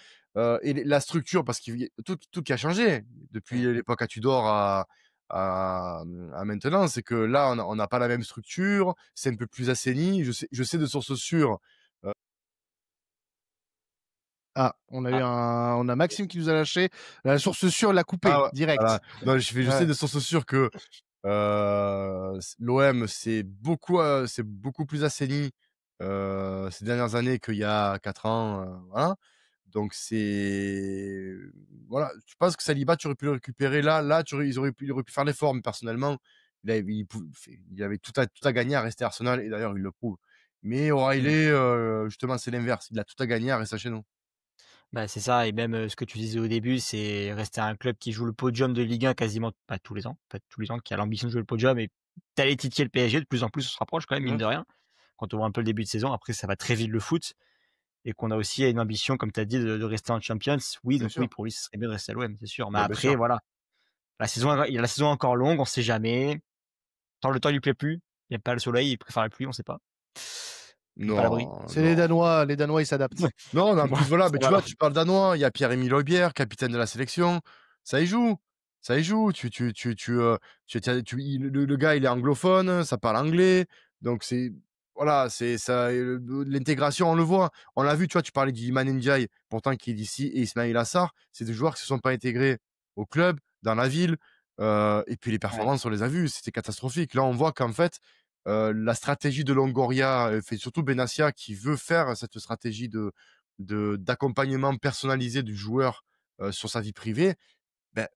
et la structure, parce qu'il y a tout qui a changé depuis l'époque à Tudor à maintenant, c'est que là, on n'a pas la même structure, c'est un peu plus assaini. Je sais de sources sûres. Ah, on a Maxime qui nous a lâché. La source sûre l'a coupé Ah ouais, voilà. direct. Non, je sais Ouais. de sources sûres que l'OM, c'est beaucoup plus assaini ces dernières années qu'il y a 4 ans. Voilà. Donc voilà, je pense que Saliba, tu aurais pu le récupérer là. Là, il aurait pu faire l'effort, mais personnellement, il avait tout à gagner à rester à Arsenal, et d'ailleurs, il le prouve. Mais Mmh. O'Reilly, justement, c'est l'inverse. Il a tout à gagner à rester chez nous. Bah, c'est ça et même, ce que tu disais au début, c'est rester un club qui joue le podium de Ligue 1 quasiment pas tous les ans, pas tous les ans, qui a l'ambition de jouer le podium et d'aller titiller le PSG de plus en plus, on se rapproche quand même, mine Mmh. de rien. Quand on voit un peu le début de saison, après ça va très vite le foot et qu'on a aussi une ambition, comme tu as dit, de rester en Champions. Oui, Bien donc oui, sûr. pour lui, ce serait bien de rester à l'OM, c'est sûr. Mais Bah, bien après, sûr. voilà, la saison est encore longue, on sait jamais. Tant le temps lui plaît plus, il aime pas le soleil, il préfère la pluie, on sait pas. On n'est pas à l'abri. Non, C'est non. Les Danois, ils s'adaptent. Non, en Bon, plus, voilà, mais tu voilà. vois, tu parles danois, il y a Pierre-Emile Højbjerg, capitaine de la sélection, ça y joue, ça y joue. Le gars, il est anglophone, ça parle anglais, donc voilà, c'est ça, l'intégration, on le voit. On l'a vu, tu vois, tu parlais d'Iliman Ndiaye, pourtant qui est d'ici, et Ismail Assar, c'est des joueurs qui se sont pas intégrés au club, dans la ville, et puis les Ouais. performances, on les a vues, c'était catastrophique. Là, on voit qu'en fait, la stratégie de Longoria, fait surtout Benassia qui veut faire cette stratégie d'accompagnement personnalisé du joueur sur sa vie privée, ben,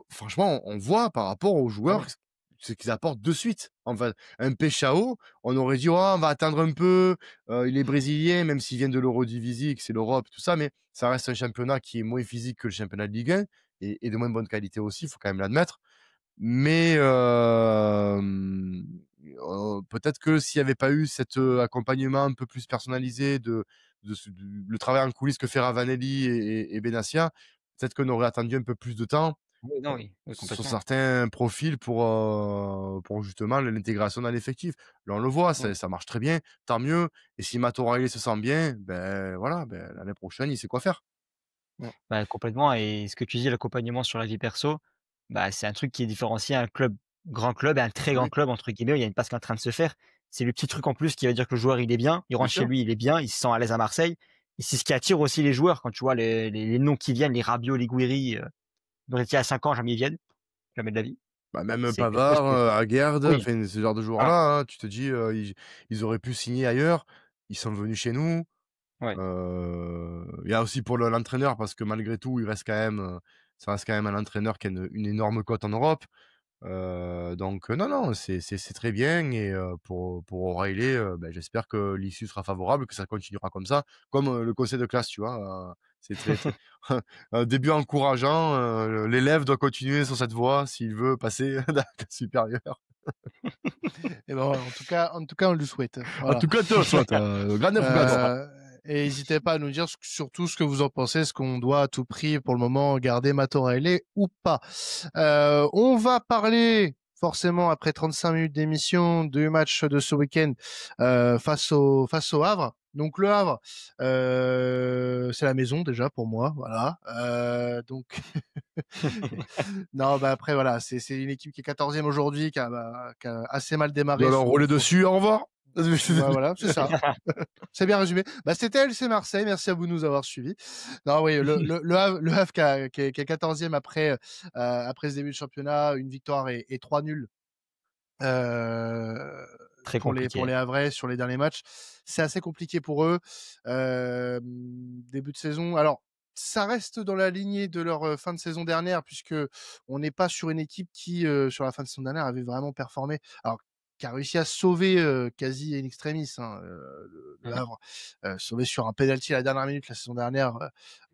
franchement, on voit par rapport aux Ah joueurs oui. ce qu'ils apportent de suite. En fait, un Peshao, on aurait dit, oh, on va attendre un peu, il est brésilien, même s'il vient de l'Eredivisie, que c'est l'Europe, tout ça, mais ça reste un championnat qui est moins physique que le championnat de Ligue 1 et de moins bonne qualité aussi, il faut quand même l'admettre. Mais peut-être que s'il n'y avait pas eu cet accompagnement un peu plus personnalisé le travail en coulisses que fait Ravanelli et Benassia, peut-être qu'on aurait attendu un peu plus de temps Oui, non, oui, oui, sur complètement. certains profils pour justement l'intégration dans l'effectif. Là, on le voit, Oui. ça marche très bien, tant mieux. Et si Matt O'Reilly se sent bien, ben voilà, ben, l'année prochaine, il sait quoi faire. Bah, complètement et ce que tu dis, l'accompagnement sur la vie perso, bah, c'est un truc qui différencie un grand club et un très grand Oui, club entre guillemets où il y a une passe qui est en train de se faire. C'est le petit truc en plus qui va dire que le joueur il est bien, il bien rentre chez sûr. lui, il est bien, il se sent à l'aise à Marseille et c'est ce qui attire aussi les joueurs quand tu vois les noms qui viennent, les Rabiot, les Gouiri, Verratti à 5 ans, jamais ils viennent, jamais de la vie. Bah, même C'est quelque chose Pavard, qui est Aguerd, oui, enfin ce genre de voilà, joueurs-là, hein, tu te dis, ils auraient pu signer ailleurs, ils sont venus chez nous. ouais. Il y a aussi pour l'entraîneur parce que malgré tout, ça reste quand même un entraîneur qui a une énorme cote en Europe. Donc non, non, c'est très bien et pour O'Reilly, bah, j'espère que l'issue sera favorable, que ça continuera comme ça, comme, le conseil de classe, tu vois? C'est très un début encourageant, l'élève doit continuer sur cette voie s'il veut passer dans la classe supérieure. Et ben, en tout cas, on le souhaite. En Voilà. tout cas, te le souhaite, grande jugador. Euh, et n'hésitez pas à nous dire surtout ce que vous en pensez, est-ce qu'on doit à tout prix pour le moment garder Matt O'Reilly ou pas. On va parler forcément après 35 minutes d'émission du match de ce week-end face au Havre. Donc le Havre, c'est la maison déjà pour moi, voilà. Donc non, bah après voilà, c'est une équipe qui est 14e aujourd'hui, qui a assez mal Tu dois démarré leur rouler dessus, au revoir. ouais, voilà, c'est ça. C'est bien résumé. Bah, c'était LC Marseille. Merci à vous de nous avoir suivis. Non, oui, le Havre qui est 14e après ce début de championnat, une victoire et 3 nuls Très pour compliqué. les Havrais sur les derniers matchs. C'est assez compliqué pour eux. Début de saison. Alors, ça reste dans la lignée de leur fin de saison dernière, puisque on n'est pas sur une équipe qui, sur la fin de saison dernière, avait vraiment performé. Alors, qui a réussi à sauver quasi in extremis hein, le Mmh. Havre, sauvé sur un penalty à la dernière minute la saison dernière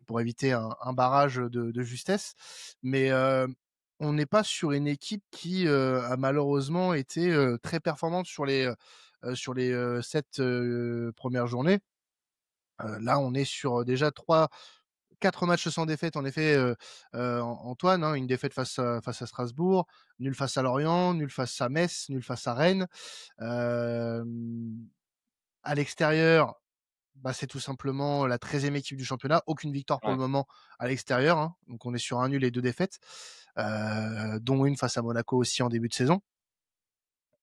pour éviter un barrage de justesse. Mais on n'est pas sur une équipe qui a malheureusement été très performante sur les 7 premières journées. Là, on est sur déjà 4 matchs sans défaite. En effet, Antoine, hein, une défaite face à Strasbourg, nul face à Lorient, nul face à Metz, nul face à Rennes. À l'extérieur, bah, c'est tout simplement la 13e équipe du championnat. Aucune victoire pour Ouais. le moment à l'extérieur. Hein. Donc on est sur un nul et 2 défaites, dont une face à Monaco aussi en début de saison.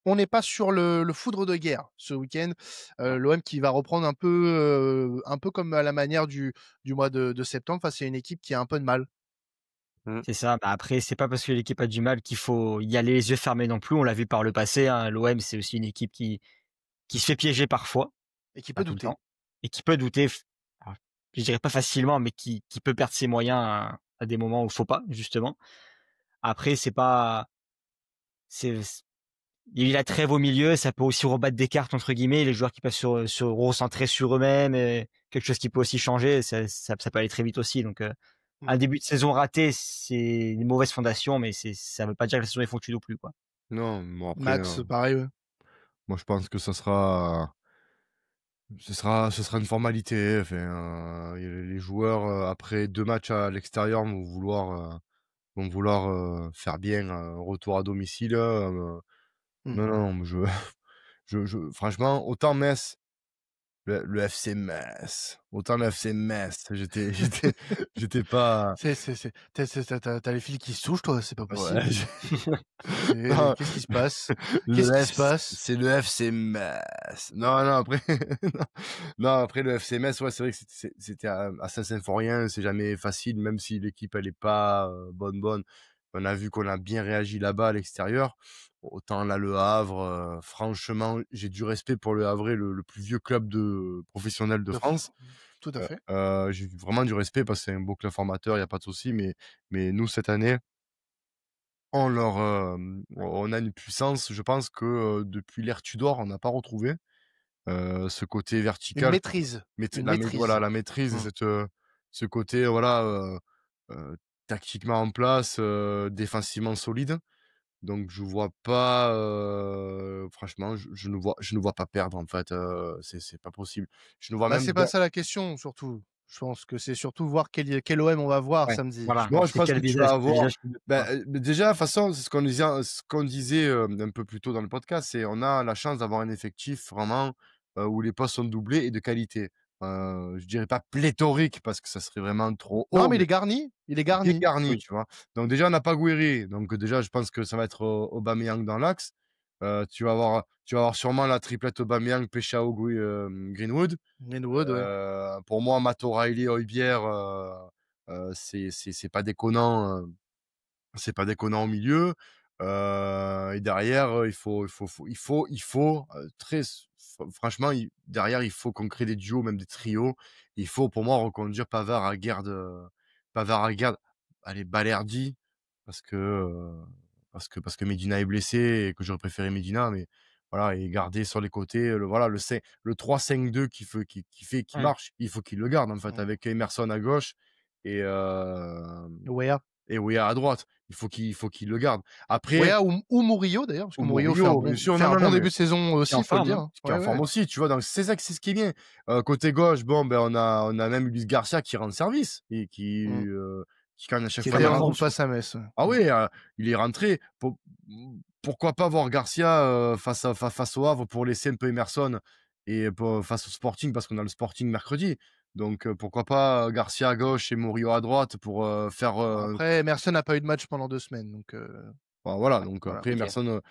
On n'est pas sur le foudre de guerre ce week-end. Non. L'OM qui va reprendre un peu comme à la manière du mois de septembre face à une équipe qui a un peu de mal C'est ça. Bah, après, c'est pas parce que l'équipe a du mal qu'il faut y aller les yeux fermés non plus. On l'a vu par le passé, hein. L'OM, c'est aussi une équipe qui se fait piéger parfois, et qui pas peut tout le douter. temps, et qui peut douter. Alors, je dirais pas facilement, mais qui peut perdre ses moyens à des moments où il faut pas, justement. Après, c'est pas, c'est, il y a eu la trêve au milieu, ça peut aussi rebattre des cartes entre guillemets. Les joueurs qui peuvent se recentrer sur eux-mêmes, et quelque chose qui peut aussi changer. Ça peut aller très vite aussi. Donc, un Mmh. début de saison raté, c'est une mauvaise fondation, mais ça veut pas dire que la saison est foutue non plus, quoi. Non, bon après, Max, pareil, ouais. moi je pense que ce sera une formalité. Enfin, les joueurs, après 2 matchs à l'extérieur vont vouloir faire bien un retour à domicile, Mmh. non, non, je franchement, autant Metz, le FC Metz, autant le FC Metz, j'étais pas Tu les fils qui se touchent, toi, c'est pas ouais, possible. C'est non, qu'est-ce qui se passe? Qu'est-ce le qui se F passe? c'est le FC Metz. Non, non, après non, non, après le FC Metz, ouais, c'est vrai que c'était à Saint-Symphorien, c'est jamais facile, même si l'équipe elle est pas, bonne. On a vu qu'on a bien réagi là-bas à l'extérieur. Autant là, Le Havre, franchement, j'ai du respect pour Le Havre, le plus vieux club professionnel de De f France. Tout à fait. J'ai vraiment du respect parce que c'est un beau club formateur, il y a pas de souci, mais nous cette année on a une puissance, je pense que, depuis l'ère Tudor, on n'a pas retrouvé, ce côté Une vertical, maîtrise, une voilà, maîtrise. la maîtrise et Mmh. ce côté, voilà, tactiquement en place, défensivement solide. Donc je vois pas, franchement, je ne vois pas perdre, en fait, c'est pas possible. Je ne vois Bah, même c'est pas bien ça la question, surtout. Je pense que c'est surtout voir quel OM on va voir Ouais, samedi, je voilà. moi, je pense. C'est pense que quel tu visage, vas quel avoir visage qui veut bah, quoi. déjà, de toute façon, c'est ce qu'on disait, un peu plus tôt dans le podcast, c'est on a la chance d'avoir un effectif vraiment, où les postes sont doublés et de qualité. Je dirais pas pléthorique parce que ça serait vraiment trop Non, haut, mais mais il est il est garni. garni, Oui. tu vois? Donc déjà, on n'a pas Guéry, donc déjà, je pense que ça va être, Aubameyang dans l'axe. Tu vas avoir sûrement la triplette Aubameyang, Peshao, Greenwood. Greenwood, ouais. Pour moi, Matt O'Reilly, Højbjerg, c'est pas déconnant, c'est pas déconnant au milieu. Et derrière, très franchement, derrière, il faut qu'on crée des duos, même des trios. Il faut, pour moi, reconduire Pavard à Guerd, allez, Balerdi, parce que, parce que Medina est blessé et que j'aurais préféré Medina, mais voilà, et garder sur les côtés, le 3-5-2 qui Mmh. marche, il faut qu'il le garde, en fait, Mmh. avec Emerson à gauche et Weah. Weah à droite. Il faut qu'il le garde. Après, Weah ou Murillo d'ailleurs, parce que ou Murillo Murillo, bien sûr, fait non, un non, bon non, mais début de saison Qui est aussi, en faut le forme, dire, hein. hein. qui est Ouais, en forme ouais. aussi, tu vois? Donc c'est ça, c'est ce qui est bien. Côté gauche, bon, ben, on a même Luis Garcia qui rend service et Mmh. qui quand même à chaque Qui fois était il en groupe rentre. face à Metz. Ah Mmh. oui, il est rentré. Pourquoi pas voir Garcia, face au Havre pour laisser un peu Emerson et face au Sporting parce qu'on a le Sporting mercredi. Donc pourquoi pas Garcia à gauche et Murillo à droite pour, faire, Bon, après, Emerson n'a pas eu de match pendant 2 semaines, donc bah, voilà, donc voilà. après OK. Emerson,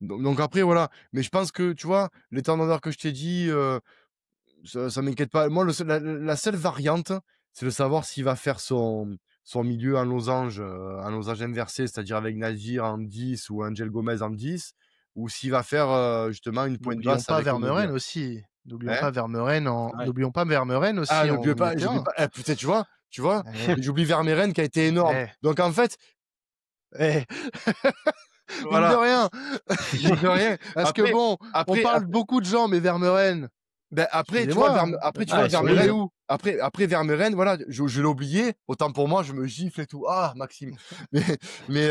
donc après voilà. Mais je pense que, tu vois, les turnovers que je t'ai dit, ça m'inquiète pas. Moi, la seule variante, c'est de savoir s'il va faire son milieu en losange inversé, c'est-à-dire avec Nadir en 10 ou Angel Gomez en 10, ou s'il va faire, justement une pointe N'oublions basse pas avec Vermeuren Onyebier. aussi. Hein? Ouais. N'oublions pas Vermeuren Ah, aussi en milieu de j'oublie terrain. pas, eh putain, tu vois? Eh, J'oublie Vermeeren qui a été énorme. eh, Donc en fait, eh. Mine de voilà, rien. mine de rien. Parce que Après bon, on après parle beaucoup de gens, mais Vermeuren, Ben après, tu vois, excusez-moi, Ah, il est solide. Vermeuren, où? après Vermeuren, voilà, je l'ai oublié. Autant pour moi, je me gifle et tout. Ah, Maxime. Mais, mais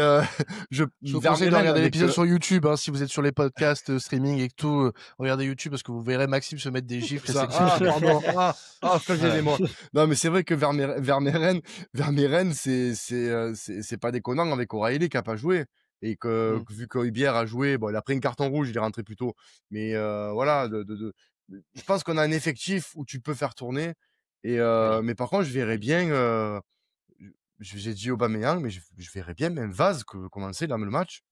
Je vous conseille de Vermeuren regarder avec, l'épisode sur YouTube, hein, si vous êtes sur les podcasts, streaming et tout, regardez YouTube parce que vous verrez Maxime se mettre des gifles et c'est ça. Ah, exceptionnel. pardon. Ouais. Excusez-moi. Non, mais c'est vrai que Vermeuren, c'est pas déconnant avec O'Reilly qui a pas joué. Et Mmh. vu qu'Højbjerg a joué, bon, il a pris un carton rouge, il est rentré plus tôt. Mais voilà, je pense qu'on a un effectif où tu peux faire tourner. Et Oui. mais par contre, je verrais bien, j'ai dit Aubameyang, mais je verrais bien même Vaz commencer dans le match.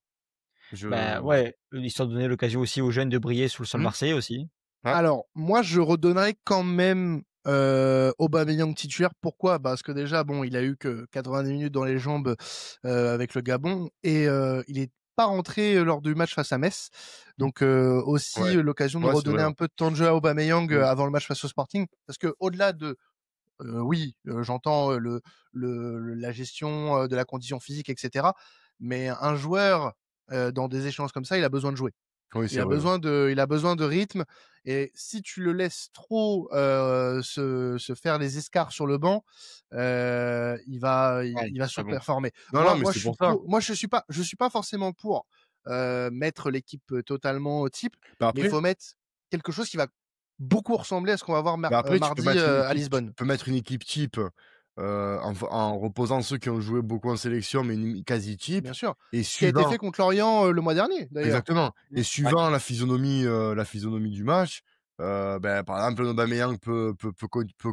Je Bah, ouais, histoire de donner l'occasion aussi aux jeunes de briller sous le sol Mmh, marseillais aussi. ouais, Alors, moi, je redonnerais quand même Aubameyang titulaire. Pourquoi? Parce que déjà, bon, il a eu que 90 minutes dans les jambes avec le Gabon et il est pas rentré lors du match face à Metz. Donc aussi ouais, l'occasion de ouais, c'est vrai, redonner ouais. un peu de temps de jeu à Aubameyang Mmh, avant le match face au Sporting. Parce que au-delà de oui, j'entends la gestion de la condition physique, etc. Mais un joueur dans des échéances comme ça, il a besoin de jouer. oui, c'est vrai, ouais. Il a besoin de rythme et si tu le laisses trop se faire les escarres sur le banc, Ouais, il va c'est pas bon. surperformer. Non, non, mais c'est pour ça. Moi je suis pas forcément pour mettre l'équipe totalement type, Bah, mais il après faut mettre quelque chose qui va beaucoup ressembler à ce qu'on va voir tu peux mardi mettre une à équipe tu Lisbonne. peux mettre une équipe type, en reposant ceux qui ont joué beaucoup en sélection, mais une quasi type Bien sûr. et Ce qui a été fait suivant. contre Lorient le mois dernier d'ailleurs. Exactement, Mmh. et Ouais. suivant la physionomie du match, ben, par exemple, Aubameyang peut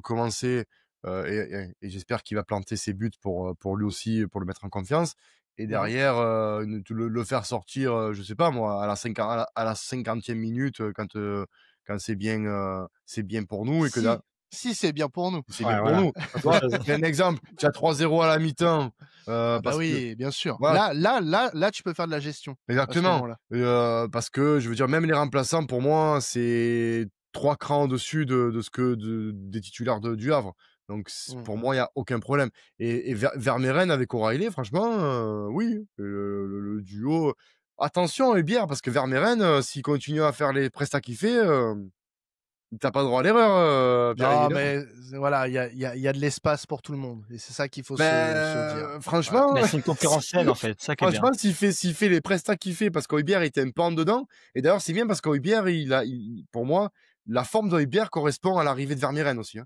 commencer, et j'espère qu'il va planter ses buts pour lui aussi, pour le mettre en confiance, et Mmh. derrière, ne te le faire sortir, je sais pas moi, à la 50e minute, quand c'est bien pour nous et que là, Si c'est bien pour nous. c'est bien Ouais, pour voilà, nous. autre Tu vois? chose. C'est un exemple, tu as 3-0 à la mi-temps, Ah bah parce que oui, bien sûr. voilà. Là, tu peux faire de la gestion à ce Exactement, moment-là. parce que je veux dire même les remplaçants pour moi, c'est 3 crans au-dessus de ce que des titulaires du Havre. Donc Mmh. pour moi, il y a aucun problème, et Vermeeren avec O'Reilly franchement, oui, le duo, attention Heubière parce que Vermeeren, s'il continue à faire les prestats qu'il fait, tu pas le droit à l'erreur, Non, Pierre-Emile, hein. mais voilà, il y a de l'espace pour tout le monde et c'est ça qu'il faut se dire. Voilà. Franchement, Bah, c'est une concurrence saine, en fait, ça qui est bien. franchement, s'il fait les prestats qu'il fait, parce qu'Heubière était un peu en dedans, et d'ailleurs, c'est bien parce qu'Heubière, pour moi, la forme d'Heubière correspond à l'arrivée de Vermeeren aussi, hein.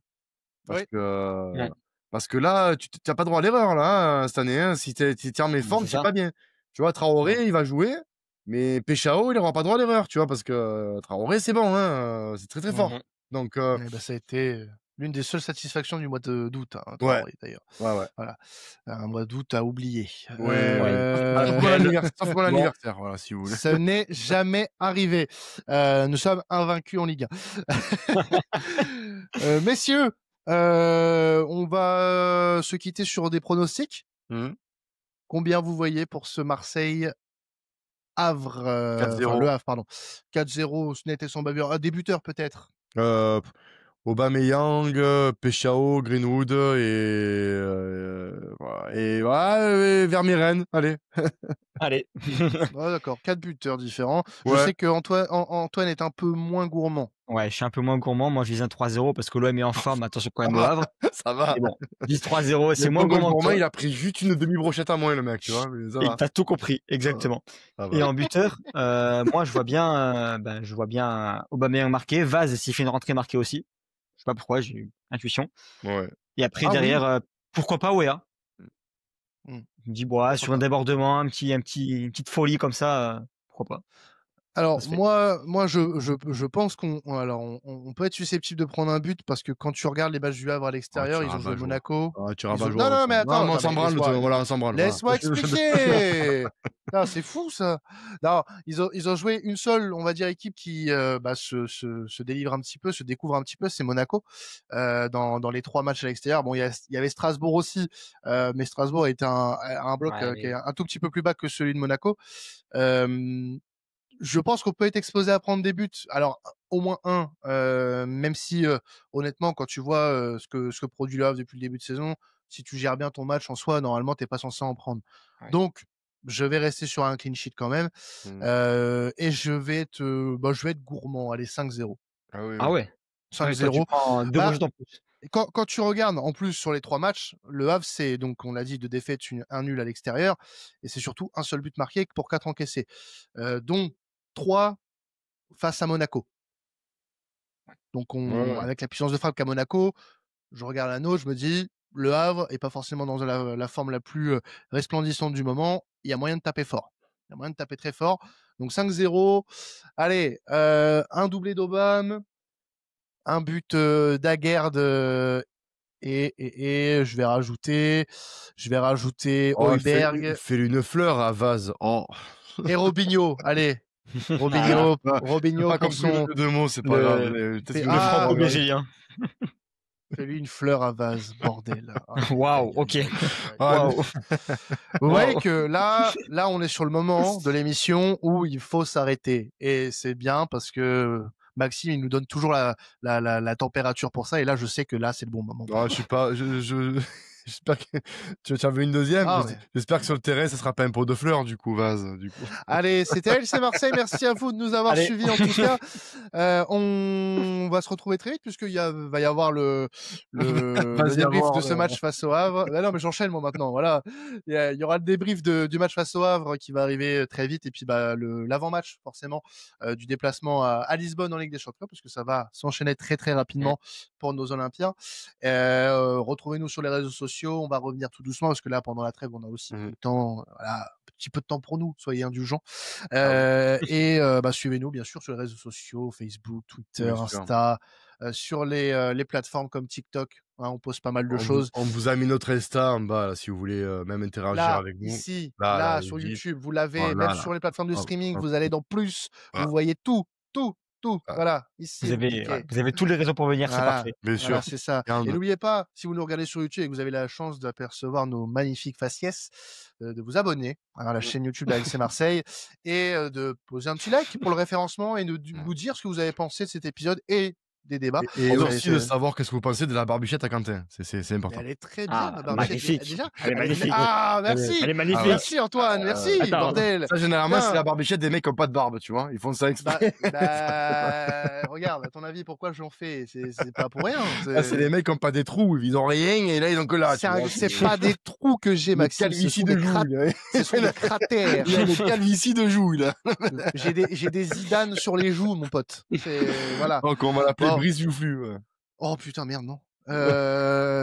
Parce Oui, que, Ouais. parce que là, tu n'as pas droit à l'erreur, là, hein, cette année, hein. Si tu es en Bah, méforme, c'est c'est ça. pas bien. Tu vois, mmh, Traoré, il va jouer, mais Péchao, il n'aura pas droit à l'erreur, tu vois, parce que Traoré, c'est bon, hein, c'est très, très fort. Mmh. Donc, et bah, ça a été l'une des seules satisfactions du mois d'août, hein, ouais, Traoré d'ailleurs. ouais, ouais. Voilà, un mois d'août à oublier. Ouais, Ouais. sauf pour Bon, l'anniversaire, voilà, si vous voulez. Ce n'est jamais arrivé. Nous sommes invaincus en Ligue 1. Messieurs, on va se quitter sur des pronostics. Mmh. Combien vous voyez pour ce Marseille Havre, 4-0. le Havre, pardon. 4-0, net et sans bavure. Un débuteur peut-être. Aubameyang, Peshao, Greenwood et Vermiren, allez. Allez. Ouais, d'accord, 4 buteurs différents. Je Ouais. sais que Antoine est un peu moins gourmand. Ouais, je suis un peu moins gourmand. Moi, je vise un 3-0 parce que l'OM est en forme. Attention quand même au Havre. Ça va. Mais bon, je vise 3-0, c'est Le moins gourmand, gourmand que toi. il a pris juste une demi-brochette à moins, le mec, tu vois. Mais ça Et va. t'as tout compris, exactement. Ça va. Et en buteur, moi, je vois bien Aubameyang marqué, Vaz s'il fait une rentrée marquée aussi. Je sais pas pourquoi, j'ai eu intuition. Ouais. Et après, Ah oui. derrière, pourquoi pas Wea? Mm. Je me dis, bon, sur un débordement, une petite folie comme ça, pourquoi pas? Alors Ça se fait. moi je pense on peut être susceptible de prendre un but parce que quand tu regardes les matchs du Havre à l'extérieur, ils ont joué Monaco. Tu Ils ont- rabat Non, mais attends, on attends, s'en mais branle, laisse-moi- voilà, on s'en branle. Laisse-moi voilà. expliquer. Non, c'est fou ça. Non, ils ont joué une seule, on va dire, équipe qui se délivre un petit peu, se découvre un petit peu, c'est Monaco. Dans les 3 matchs à l'extérieur. Bon, il y avait Strasbourg aussi, mais Strasbourg était un bloc Ouais, qui est mais un tout petit peu plus bas que celui de Monaco. Je pense qu'on peut être exposé à prendre des buts. Alors au moins un, même si honnêtement, quand tu vois ce que produit le Havre depuis le début de saison, si tu gères bien ton match en soi, normalement t'es pas censé en prendre. Ouais. Donc je vais rester sur un clean sheet quand même, et je vais être gourmand. Allez, 5-0. Ah oui. Ah ouais. 5-0. Toi, tu prends 2 rouges en plus. Quand tu regardes en plus sur les 3 matchs, le Havre, c'est donc, on l'a dit, 2 défaites, un nul à l'extérieur, et c'est surtout un seul but marqué pour 4 encaissés, dont 3 face à Monaco. Donc Ouais. avec la puissance de frappe qu'a Monaco, je regarde la note, je me dis, le Havre est pas forcément dans la forme la plus resplendissante du moment. Il y a moyen de taper fort. Il y a moyen de taper très fort. Donc 5-0. Allez, un doublé d'Aubame, un but d'Aguerd, et je vais rajouter Højbjerg Fais-lui une fleur à Vaz. Oh. et Robinho. Allez, Voilà. Robinho Pas pour compris le son. jeu de mots, c'est pas Le- grave. Fais- Peut-être que Ah, Franck ouais. obligé, hein. Fais-lui une fleur à vase, bordel. Waouh, ok. Ah, Waouh. Vous voyez Wow. que là, on est sur le moment de l'émission où il faut s'arrêter. Et c'est bien parce que Maxime, il nous donne toujours la température pour ça. Et là, je sais que là, c'est le bon moment. je suis pas. J'espère que tu en veux une deuxième. Ah ouais. J'espère que sur le terrain, ça sera pas un pot de fleurs, du coup, Vaz. Du coup. Allez, c'était LC Marseille. Merci à vous de nous avoir suivis en tout cas. On va se retrouver très vite puisqu'il va y avoir le débrief de ce match face au Havre. Non, mais j'enchaîne moi maintenant. Voilà, il y aura le débrief du match face au Havre qui va arriver très vite, et puis l'avant-match forcément du déplacement à Lisbonne en Ligue des Champions, parce que ça va s'enchaîner très très rapidement pour nos Olympiens. Retrouvez-nous sur les réseaux sociaux. On va revenir tout doucement parce que là, pendant la trêve, on a aussi peu de temps. Voilà, un petit peu de temps pour nous. Soyez indulgents. Et suivez-nous bien sûr sur les réseaux sociaux, Facebook, Twitter, Insta, sur les plateformes comme TikTok. Hein, on poste pas mal de choses. On vous a mis notre Insta en bas là, si vous voulez même interagir là, avec nous. Ici, là, sur YouTube, vous l'avez. Même sur les plateformes de streaming, vous allez dans plus. Vous voyez tout. Voilà, ici. Vous avez toutes les raisons pour venir, c'est parfait. Bien sûr. Voilà, c'est ça. Et n'oubliez pas, si vous nous regardez sur YouTube et que vous avez la chance d'apercevoir nos magnifiques faciès, de vous abonner à la chaîne YouTube de LC Marseille et de poser un petit like pour le référencement et de nous dire ce que vous avez pensé de cet épisode et des débats. Et aussi de savoir qu'est-ce que vous pensez de la barbichette à Quentin. C'est important. Elle est très bien, la barbichette. Magnifique. Déjà, Elle est magnifique. Ah, merci. Elle est magnifique. Merci Antoine, merci, bordel. Ça, généralement, c'est la barbichette des mecs qui n'ont pas de barbe, tu vois. Ils font ça exprès. Regarde, à ton avis, pourquoi j'en fais? C'est pas pour rien. C'est les mecs qui n'ont pas des trous, ils ont rien et là, ils ont que là. C'est pas des trous que j'ai, Maxime. Ce sont des joues. Ce sont des cratères. Il y a des calvities de joues, là. J'ai des Zidane sur les joues, mon pote. Voilà. Donc, on va l'appeler Brice Youflu. Oh putain, merde, non.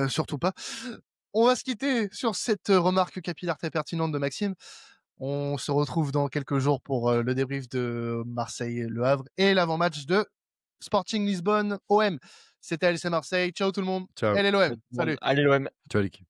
Surtout pas. On va se quitter sur cette remarque capillaire très pertinente de Maxime. On se retrouve dans quelques jours pour le débrief de Marseille-Le Havre et l'avant-match de Sporting Lisbonne OM. C'était LC Marseille. Ciao tout le monde. Ciao. Allez l'OM. Salut. Allez l'OM. Ciao l'équipe.